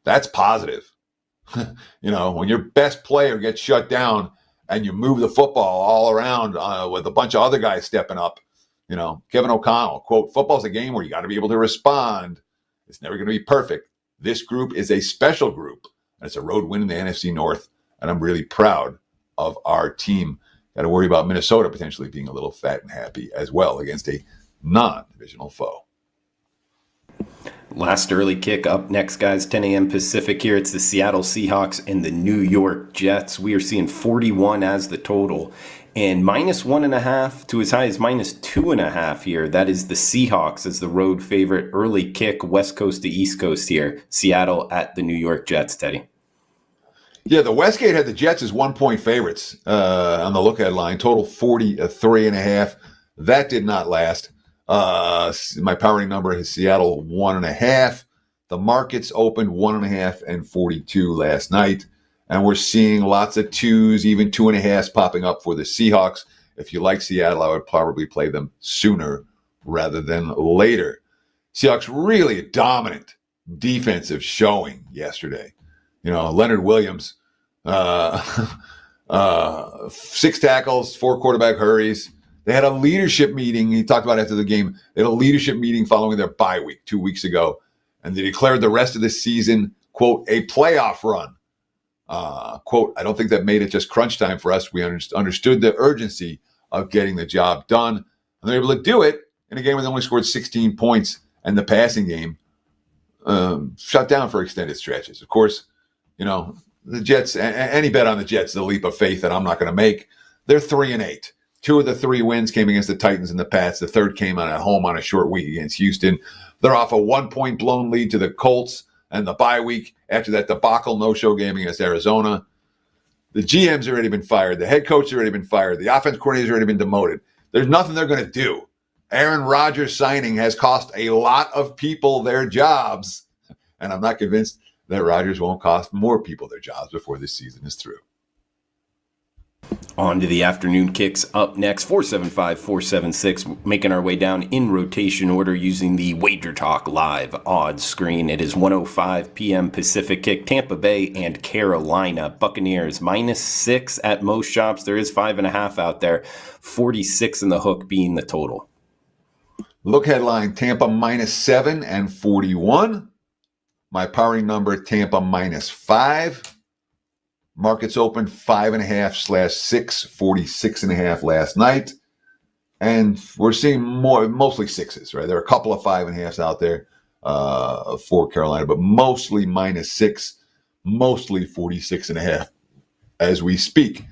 That's positive. When your best player gets shut down and you move the football all around with a bunch of other guys stepping up, Kevin O'Connell, quote, football's a game where you got to be able to respond. It's never going to be perfect. This group is a special group, and it's a road win in the NFC North, and I'm really proud of our team. Got to worry about Minnesota potentially being a little fat and happy as well against a non-divisional foe. Last early kick up next, guys, 10 a.m. Pacific here. It's the Seattle Seahawks and the New York Jets. We are seeing 41 as the total and -1.5 to as high as -2.5 here. That is the Seahawks as the road favorite. Early kick, West Coast to East Coast here. Seattle at the New York Jets, Teddy. Yeah, the Westgate had the Jets as 1-point favorites on the look-ahead line. Total 43.5. That did not last. My powering number is Seattle 1.5. The markets opened 1.5 and 42 last night. And we're seeing lots of 2s, even 2.5s popping up for the Seahawks. If you like Seattle, I would probably play them sooner rather than later. Seahawks really a dominant defensive showing yesterday. Leonard Williams, 6 tackles, 4 quarterback hurries. They had a leadership meeting. He talked about it after the game. They had a leadership meeting following their bye week 2 weeks ago. And they declared the rest of the season, quote, a playoff run. Quote, I don't think that made it just crunch time for us. We understood the urgency of getting the job done. And they're able to do it in a game where they only scored 16 points and the passing game shut down for extended stretches. Of course, the Jets, any bet on the Jets is a leap of faith that I'm not going to make. They're 3-8. Two of the three wins came against the Titans and the Pats. The third came at home on a short week against Houston. They're off a 1-point blown lead to the Colts and the bye week after that debacle no-show game against Arizona. The GM's already been fired. The head coach has already been fired. The offense coordinator's already been demoted. There's nothing they're going to do. Aaron Rodgers' signing has cost a lot of people their jobs, and I'm not convinced that Rodgers won't cost more people their jobs before this season is through. On to the afternoon kicks up next. 475, 476, making our way down in rotation order using the Wager Talk live odds screen. It is 1:05 p.m. Pacific kick. Tampa Bay and Carolina. Buccaneers -6 at most shops. There is 5.5 out there. 46 in the hook being the total. Look headline, Tampa -7 and 41. My powering number, Tampa -5. Markets opened 5.5/6, 46.5 last night. And we're seeing mostly sixes, right? There are a couple of 5.5s out there for Carolina, but mostly -6, mostly 46.5 as we speak.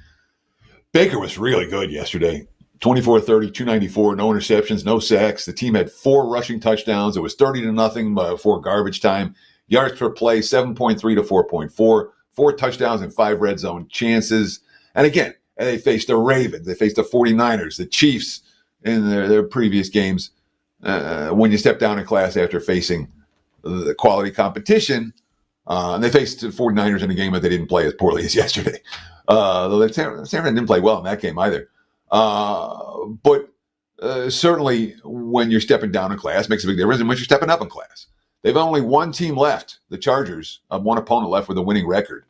Baker was really good yesterday. 24-30, 294, no interceptions, no sacks. The team had 4 rushing touchdowns. It was 30-0 before garbage time. Yards per play, 7.3 to 4.4. 4 touchdowns and 5 red zone chances. And again, they faced the Ravens. They faced the 49ers, the Chiefs in their previous games. When you step down in class after facing the quality competition, and they faced the 49ers in a game that they didn't play as poorly as yesterday. Though San Fran didn't play well in that game either. But certainly when you're stepping down in class, makes a big difference. And when you're stepping up in class, they've only one team left, the Chargers, one opponent left with a winning record.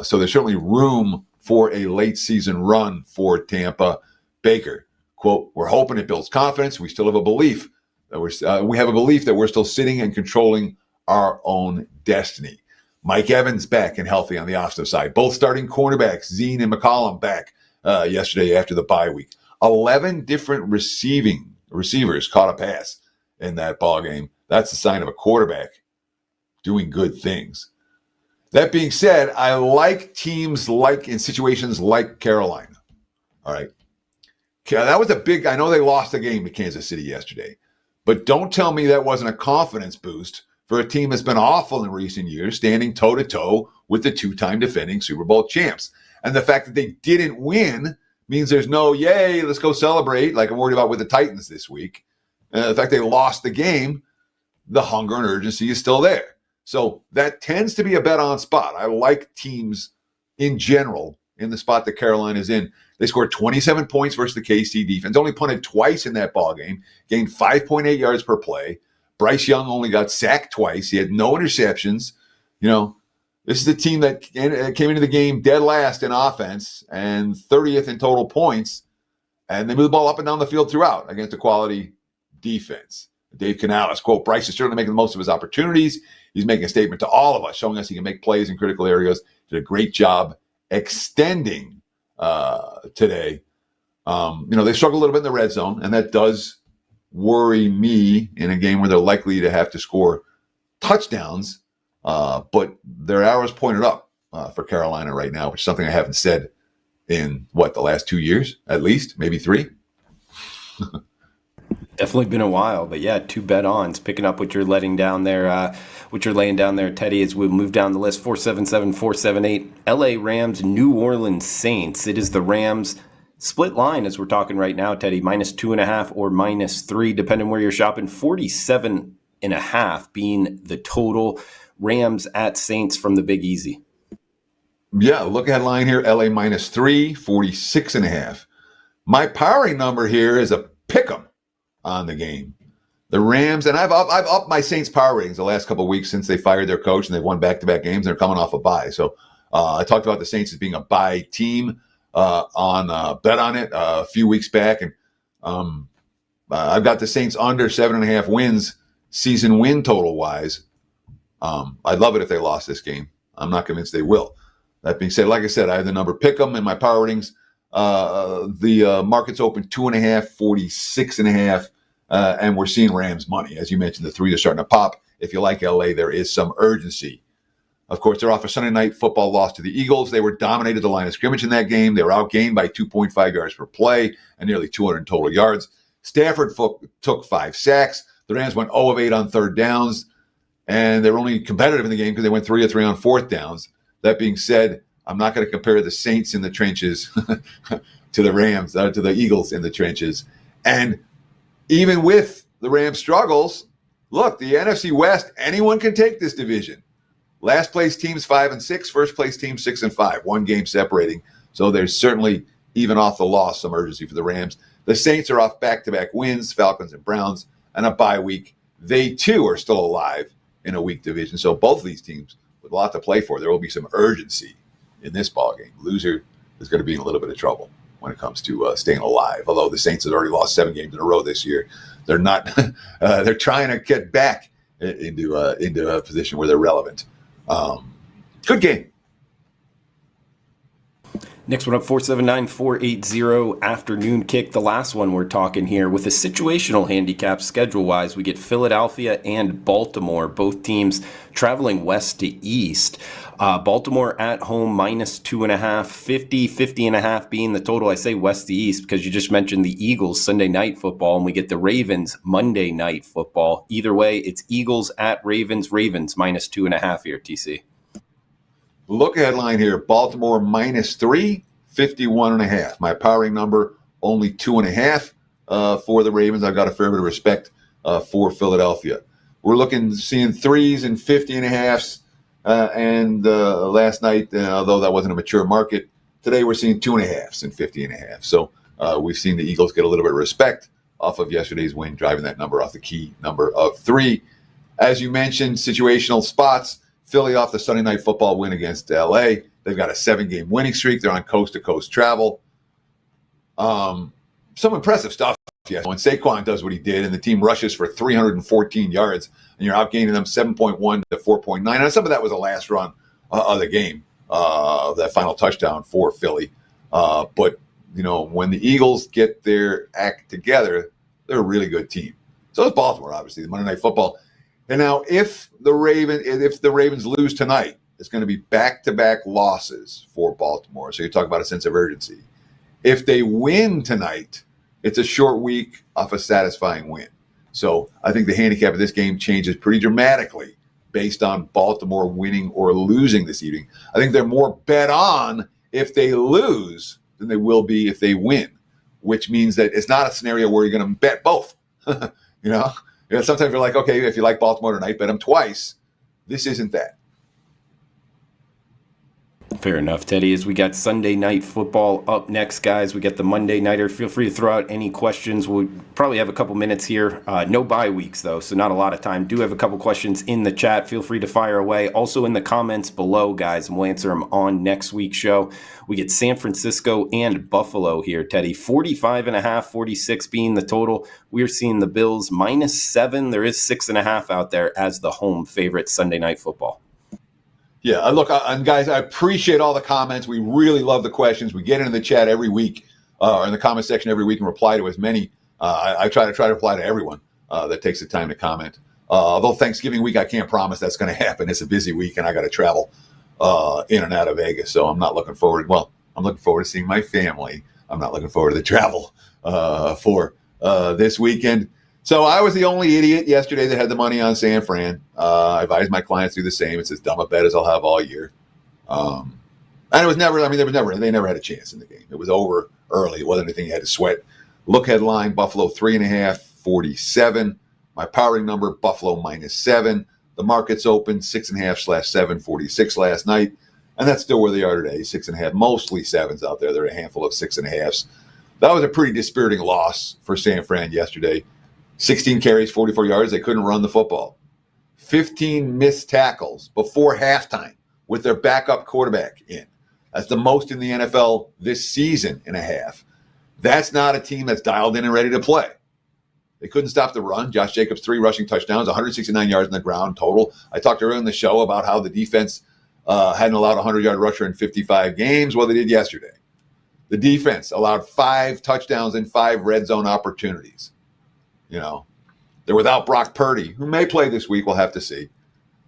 So there's certainly room for a late season run for Tampa. Baker, quote, "We're hoping it builds confidence. We still have a belief that we're still sitting and controlling our own destiny." Mike Evans back and healthy on the offensive side. Both starting cornerbacks, Zine and McCollum, back yesterday after the bye week. 11 different receivers caught a pass in that ball game. That's a sign of a quarterback doing good things. That being said, I like teams like in situations like Carolina. All right. That was I know they lost the game to Kansas City yesterday, but don't tell me that wasn't a confidence boost for a team that's been awful in recent years, standing toe-to-toe with the 2-time defending Super Bowl champs. And the fact that they didn't win means there's no, yay, let's go celebrate, like I'm worried about with the Titans this week. The fact they lost the game, the hunger and urgency is still there. So that tends to be a bet on spot. I like teams in general in the spot that Carolina's in. They scored 27 points versus the KC defense, only punted twice in that ball game, gained 5.8 yards per play. Bryce Young only got sacked twice. He had no interceptions. You know, this is a team that came into the game dead last in offense and 30th in total points, and they moved the ball up and down the field throughout against a quality defense. Dave Canales, quote, "Bryce is certainly making the most of his opportunities. He's making a statement to all of us, showing us he can make plays in critical areas. Did a great job extending today." They struggle a little bit in the red zone, and that does worry me in a game where they're likely to have to score touchdowns. But their arrows pointed up for Carolina right now, which is something I haven't said in, the last 2 years, at least, maybe 3. Definitely been a while, but yeah, 2 bet-ons. Picking up what you're laying down there, Teddy, as we move down the list. 477, 478, LA Rams, New Orleans Saints. It is the Rams split line as we're talking right now, Teddy, -2.5 or -3, depending where you're shopping. 47.5 being the total. Rams at Saints from the Big Easy. Yeah, look at line here, LA -3, 46.5. My powering number here is a pick'em on the game. The Rams, and I've upped my Saints power ratings the last couple of weeks since they fired their coach and they won back-to-back games. They're coming off a bye. So I talked about the Saints as being a bye team on Bet on it a few weeks back. And I've got the Saints under 7.5 wins, season win total-wise. I'd love it if they lost this game. I'm not convinced they will. That being said, like I said, I have the number pick'em in my power ratings. The market's open 2.5, 46.5, and we're seeing Rams money. As you mentioned, the 3 are starting to pop. If you like LA, there is some urgency Of course, they're off a Sunday night football loss to the Eagles. They were dominated the line of scrimmage in that game. They were outgained by 2.5 yards per play and nearly 200 total yards. Stafford took 5 sacks. The Rams went 0 of 8 on third downs, and they were only competitive in the game because they went 3 of 3 on fourth downs. That being said, I'm not going to compare the Saints in the trenches to the Rams, to the Eagles in the trenches. And even with the Rams' struggles, look, the NFC West, anyone can take this division. Last place teams 5-6, first place team 6-5, 1 game separating. So there's certainly, even off the loss, some urgency for the Rams. The Saints are off back-to-back wins, Falcons and Browns, and a bye week. They too are still alive in a weak division. So both of these teams with a lot to play for. There will be some urgency in this ballgame. Loser is going to be in a little bit of trouble when it comes to staying alive. Although the Saints have already lost 7 games in a row this year, they're not. They're trying to get back into a position where they're relevant. Good game. Next one up, 479-480 afternoon kick. The last one we're talking here with a situational handicap schedule-wise. We get Philadelphia and Baltimore, both teams traveling west to east. Baltimore at home -2.5, 50.5 being the total. I say west to east because you just mentioned the Eagles Sunday night football, and we get the Ravens Monday night football. Either way, it's Eagles at Ravens -2.5 here, TC. Look ahead line here, Baltimore -3, 51.5. My powering number, only 2.5 for the Ravens. I've got a fair bit of respect for Philadelphia. We're seeing 3s and 50.5s. And last night, although that wasn't a mature market, today we're seeing 2.5s and 50.5. So we've seen the Eagles get a little bit of respect off of yesterday's win, driving that number off the key number of 3. As you mentioned, situational spots. Philly off the Sunday night football win against LA. They've got a 7-game winning streak. They're on coast-to-coast travel. Some impressive stuff. Yes. When Saquon does what he did and the team rushes for 314 yards and you're outgaining them 7.1 to 4.9. And some of that was the last run of the game, that final touchdown for Philly. But, when the Eagles get their act together, they're a really good team. So is Baltimore, obviously, the Monday Night Football. And now if the Ravens lose tonight, it's going to be back-to-back losses for Baltimore. So you talk about a sense of urgency. If they win tonight, it's a short week off a satisfying win. So I think the handicap of this game changes pretty dramatically based on Baltimore winning or losing this evening. I think they're more bet on if they lose than they will be if they win, which means that it's not a scenario where you're going to bet both. Sometimes you're like, okay, if you like Baltimore tonight, bet them twice. This isn't that. Fair enough, Teddy. As we got Sunday night football up next, guys, we got the Monday nighter. Feel free to throw out any questions. We'll probably have a couple minutes here. No bye weeks, though, so not a lot of time. Do have a couple questions in the chat. Feel free to fire away. Also in the comments below, guys, and we'll answer them on next week's show. We get San Francisco and Buffalo here, Teddy. 45.5, 46 being the total. We're seeing the Bills -7. There is 6.5 out there as the home favorite Sunday night football. Yeah, look, and guys, I appreciate all the comments. We really love the questions. We get into the chat every week, or in the comment section every week, and reply to as many. I try to reply to everyone that takes the time to comment. Although Thanksgiving week, I can't promise that's going to happen. It's a busy week, and I got to travel in and out of Vegas, so I'm not looking forward. Well, I'm looking forward to seeing my family. I'm not looking forward to the travel for this weekend. So I was the only idiot yesterday that had the money on San Fran. I advise my clients to do the same. It's as dumb a bet as I'll have all year. And it was never, they never had a chance in the game. It was over early. It wasn't anything you had to sweat. Look headline, Buffalo 3.5, 47. My powering number, Buffalo -7. The market's open 6.5/7, 46 last night. And that's still where they are today, 6.5, mostly 7s out there. There are a handful of 6.5s. That was a pretty dispiriting loss for San Fran yesterday. 16 carries, 44 yards. They couldn't run the football. 15 missed tackles before halftime with their backup quarterback in. That's the most in the NFL this season and a half. That's not a team that's dialed in and ready to play. They couldn't stop the run. Josh Jacobs, 3 rushing touchdowns, 169 yards on the ground total. I talked earlier in the show about how the defense hadn't allowed a 100-yard rusher in 55 games. Well, they did yesterday. The defense allowed 5 touchdowns and 5 red zone opportunities. They're without Brock Purdy, who may play this week. We'll have to see.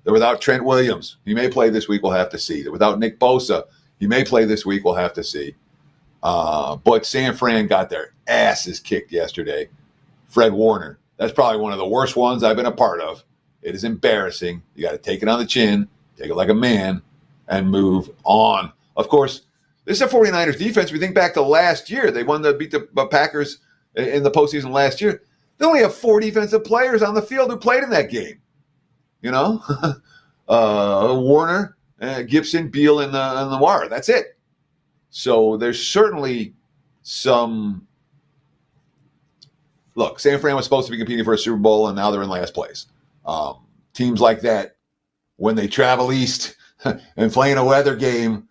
They're without Trent Williams. He may play this week. We'll have to see. They're without Nick Bosa. He may play this week. We'll have to see. But San Fran got their asses kicked yesterday. Fred Warner. That's probably one of the worst ones I've been a part of. It is embarrassing. You got to take it on the chin, take it like a man, and move on. Of course, this is a 49ers defense. We think back to last year. They beat the Packers in the postseason last year. They only have 4 defensive players on the field who played in that game. You know, Warner, Gibson, Beal, and Noir. That's it. So there's certainly some. Look, San Fran was supposed to be competing for a Super Bowl, and now they're in last place. Teams like that, when they travel east and play in a weather game,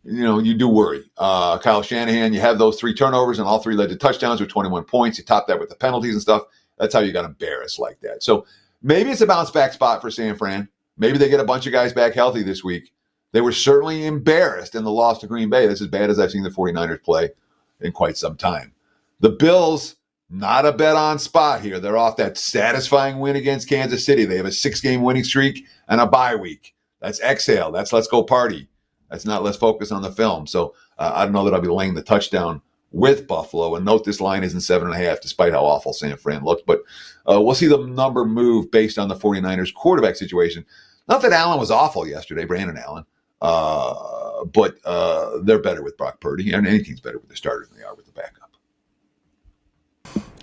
you know, you do worry. Kyle Shanahan, you have those 3 turnovers, and all 3 led to touchdowns with 21 points. You top that with the penalties and stuff. That's how you got embarrassed like that. So maybe it's a bounce back spot for San Fran. Maybe they get a bunch of guys back healthy this week. They were certainly embarrassed in the loss to Green Bay. That's as bad as I've seen the 49ers play in quite some time. The Bills, not a bet on spot here. They're off that satisfying win against Kansas City. They have a 6-game winning streak and a bye week. That's exhale. That's let's go party. That's not let's focus on the film. So I don't know that I'll be laying the touchdown with Buffalo. And note this line isn't 7.5, despite how awful San Fran looked. But we'll see the number move based on the 49ers quarterback situation. Not that Allen was awful yesterday, Brandon Allen. But they're better with Brock Purdy. And any team's better with the starter than they are with the backup.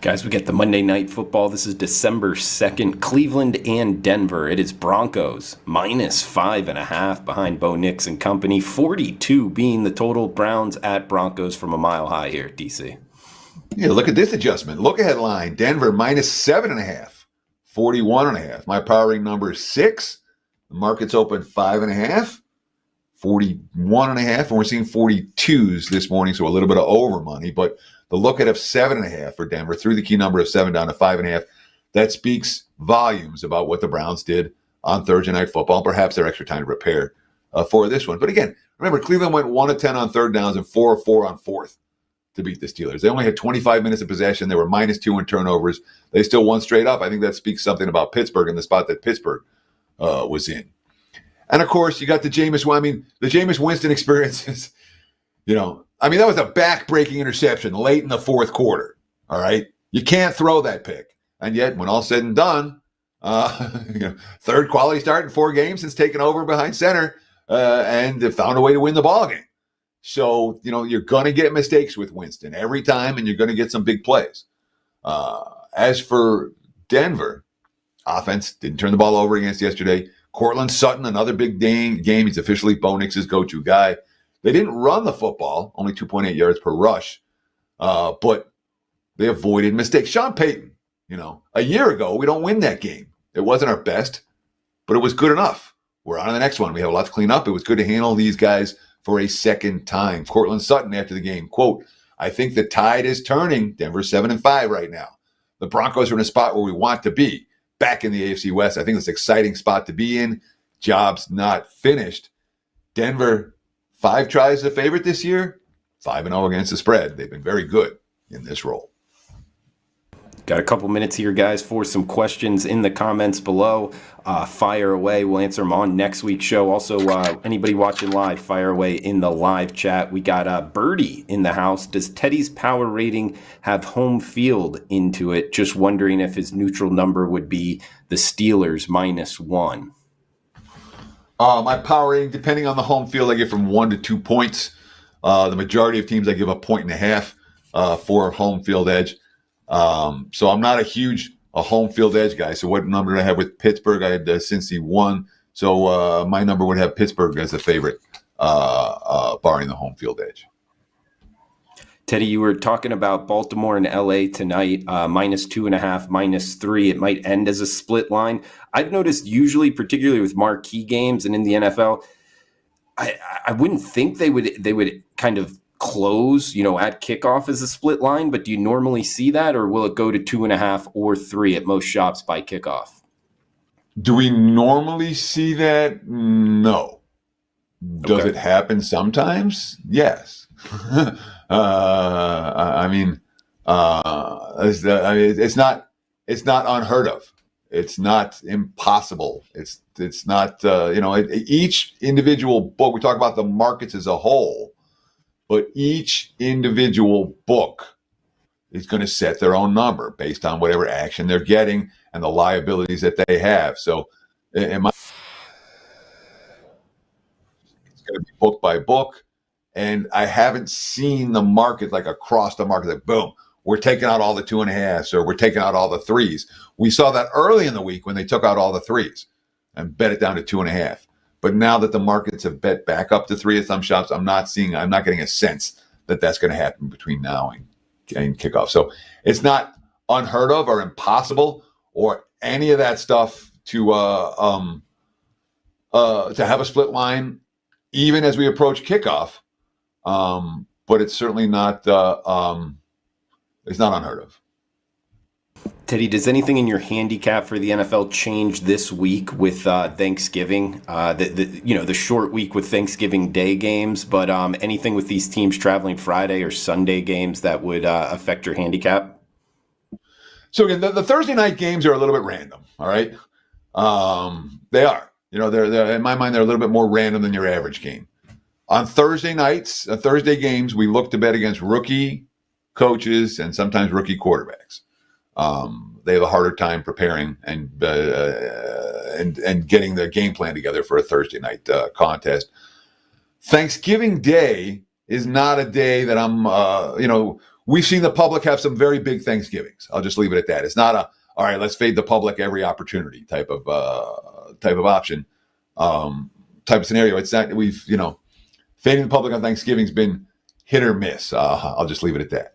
Guys, we get the Monday Night Football. This is December 2nd. Cleveland and Denver. It is Broncos -5.5 behind Bo Nix and company. 42 being the total. Browns at Broncos from a mile high here, DC. Yeah, look at this adjustment. Look ahead line. Denver -7.5. 41.5. My powering number is 6. The market's open 5.5. 41.5. And we're seeing 42s this morning, so a little bit of over money. But the look at of 7.5 for Denver, threw the key number of 7 down to 5.5. That speaks volumes about what the Browns did on Thursday Night Football, and perhaps their extra time to prepare for this one. But again, remember, Cleveland went 1 of 10 on third downs and 4 of 4 on fourth to beat the Steelers. They only had 25 minutes of possession. They were -2 in turnovers. They still won straight up. I think that speaks something about Pittsburgh and the spot that Pittsburgh was in. And of course, you got the Jameis Winston experiences. That was a back-breaking interception late in the fourth quarter. All right, you can't throw that pick, and yet when all's said and done, third quality start in 4 games since taking over behind center, and they found a way to win the ball game. So you're gonna get mistakes with Winston every time, and you're gonna get some big plays. As for Denver, offense didn't turn the ball over against yesterday. Cortland Sutton, another big game. He's officially Bo Nix's go-to guy. They didn't run the football, only 2.8 yards per rush, but they avoided mistakes. Sean Payton, a year ago, we don't win that game. It wasn't our best, but it was good enough. We're on to the next one. We have a lot to clean up. It was good to handle these guys for a second time. Cortland Sutton after the game, quote, "I think the tide is turning. Denver's 7-5 right now. The Broncos are in a spot where we want to be. Back in the AFC West. I think it's an exciting spot to be in. Job's not finished." Denver, 5 tries a favorite this year, 5-0 against the spread. They've been very good in this role. Got a couple minutes here, guys, for some questions in the comments below. Fire away. We'll answer them on next week's show. Also, anybody watching live, fire away in the live chat. We got Birdie in the house. Does Teddy's power rating have home field into it? Just wondering if his neutral number would be the Steelers -1. My power rating, depending on the home field, I get from 1 to 2 points. The majority of teams, I give 1.5 for home field edge. So I'm not a home field edge guy. So what number did I have with Pittsburgh? I had Cincy 1. So my number would have Pittsburgh as a favorite, barring the home field edge. Teddy, you were talking about Baltimore and LA tonight, -2.5, -3. It might end as a split line. I've noticed usually, particularly with marquee games and in the NFL, I wouldn't think they would kind of close, at kickoff as a split line. But do you normally see that, or will it go to 2.5 or 3 at most shops by kickoff? Do we normally see that? No. Does it happen sometimes? Yes. It's not unheard of. It's not impossible. It's not each individual book. We talk about the markets as a whole, but each individual book is going to set their own number based on whatever action they're getting and the liabilities that they have. So, it's going to be book by book. And I haven't seen the market like across the market, like boom, we're taking out all the 2.5s or we're taking out all the 3s. We saw that early in the week when they took out all the 3s and bet it down to 2.5. But now that the markets have bet back up to 3 at some shops, I'm not getting a sense that that's going to happen between now and kickoff. So it's not unheard of or impossible or any of that stuff to have a split line, even as we approach kickoff. But it's certainly not, it's not unheard of. Teddy, does anything in your handicap for the NFL change this week with Thanksgiving? The short week with Thanksgiving Day games, but anything with these teams traveling Friday or Sunday games that would affect your handicap? So again, the Thursday night games are a little bit random. All right, they are. They're in my mind, they're a little bit more random than your average game. On Thursday nights, Thursday games, we look to bet against rookie coaches and sometimes rookie quarterbacks. They have a harder time preparing and getting the game plan together for a Thursday night contest. Thanksgiving Day is not a day that I'm, we've seen the public have some very big Thanksgivings. I'll just leave it at that. It's not all right, let's fade the public every opportunity type of option, type of scenario. It's not, fading the public on Thanksgiving's been hit or miss. I'll just leave it at that.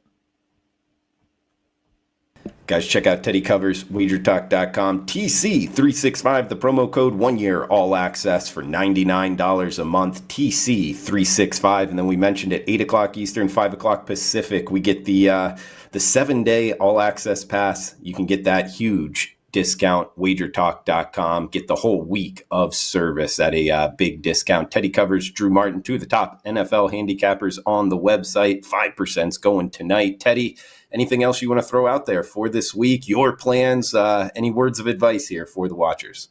Guys, check out Teddy Covers, wagertalk.com. TC365, the promo code, 1 year all access for $99 a month. TC365. And then we mentioned at 8 o'clock Eastern, 5 o'clock Pacific, we get the 7-day all access pass. You can get that huge discount, wagertalk.com. Get the whole week of service at a big discount. Teddy Covers, Drew Martin, two of the top NFL handicappers on the website. 5%'s going tonight. Teddy, anything else you want to throw out there for this week? Your plans? Any words of advice here for the watchers?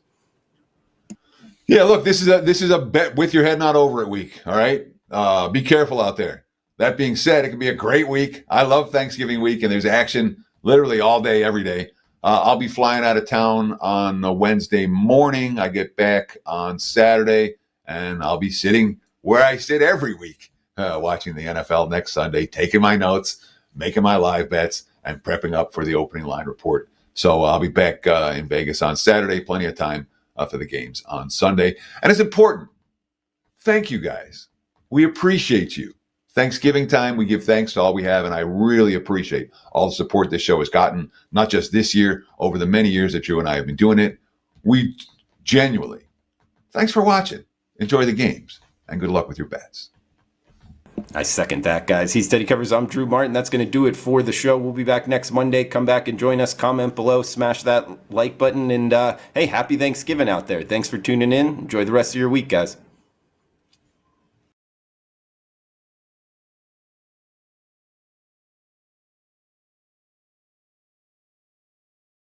Yeah, look, this is a bet with your head not over it week. All right, be careful out there. That being said, it can be a great week. I love Thanksgiving week, and there's action literally all day, every day. I'll be flying out of town on a Wednesday morning. I get back on Saturday, and I'll be sitting where I sit every week, watching the NFL next Sunday, taking my notes, making my live bets, and prepping up for the opening line report. So I'll be back in Vegas on Saturday, plenty of time for the games on Sunday. And it's important. Thank you, guys. We appreciate you. Thanksgiving time, we give thanks to all we have, and I really appreciate all the support this show has gotten, not just this year, over the many years that Drew and I have been doing it. We genuinely, thanks for watching. Enjoy the games, and good luck with your bets. I second that, guys. He's Teddy Covers. I'm Drew Martin. That's going to do it for the show. We'll be back next Monday. Come back and join us. Comment below. Smash that like button. And, hey, happy Thanksgiving out there. Thanks for tuning in. Enjoy the rest of your week, guys.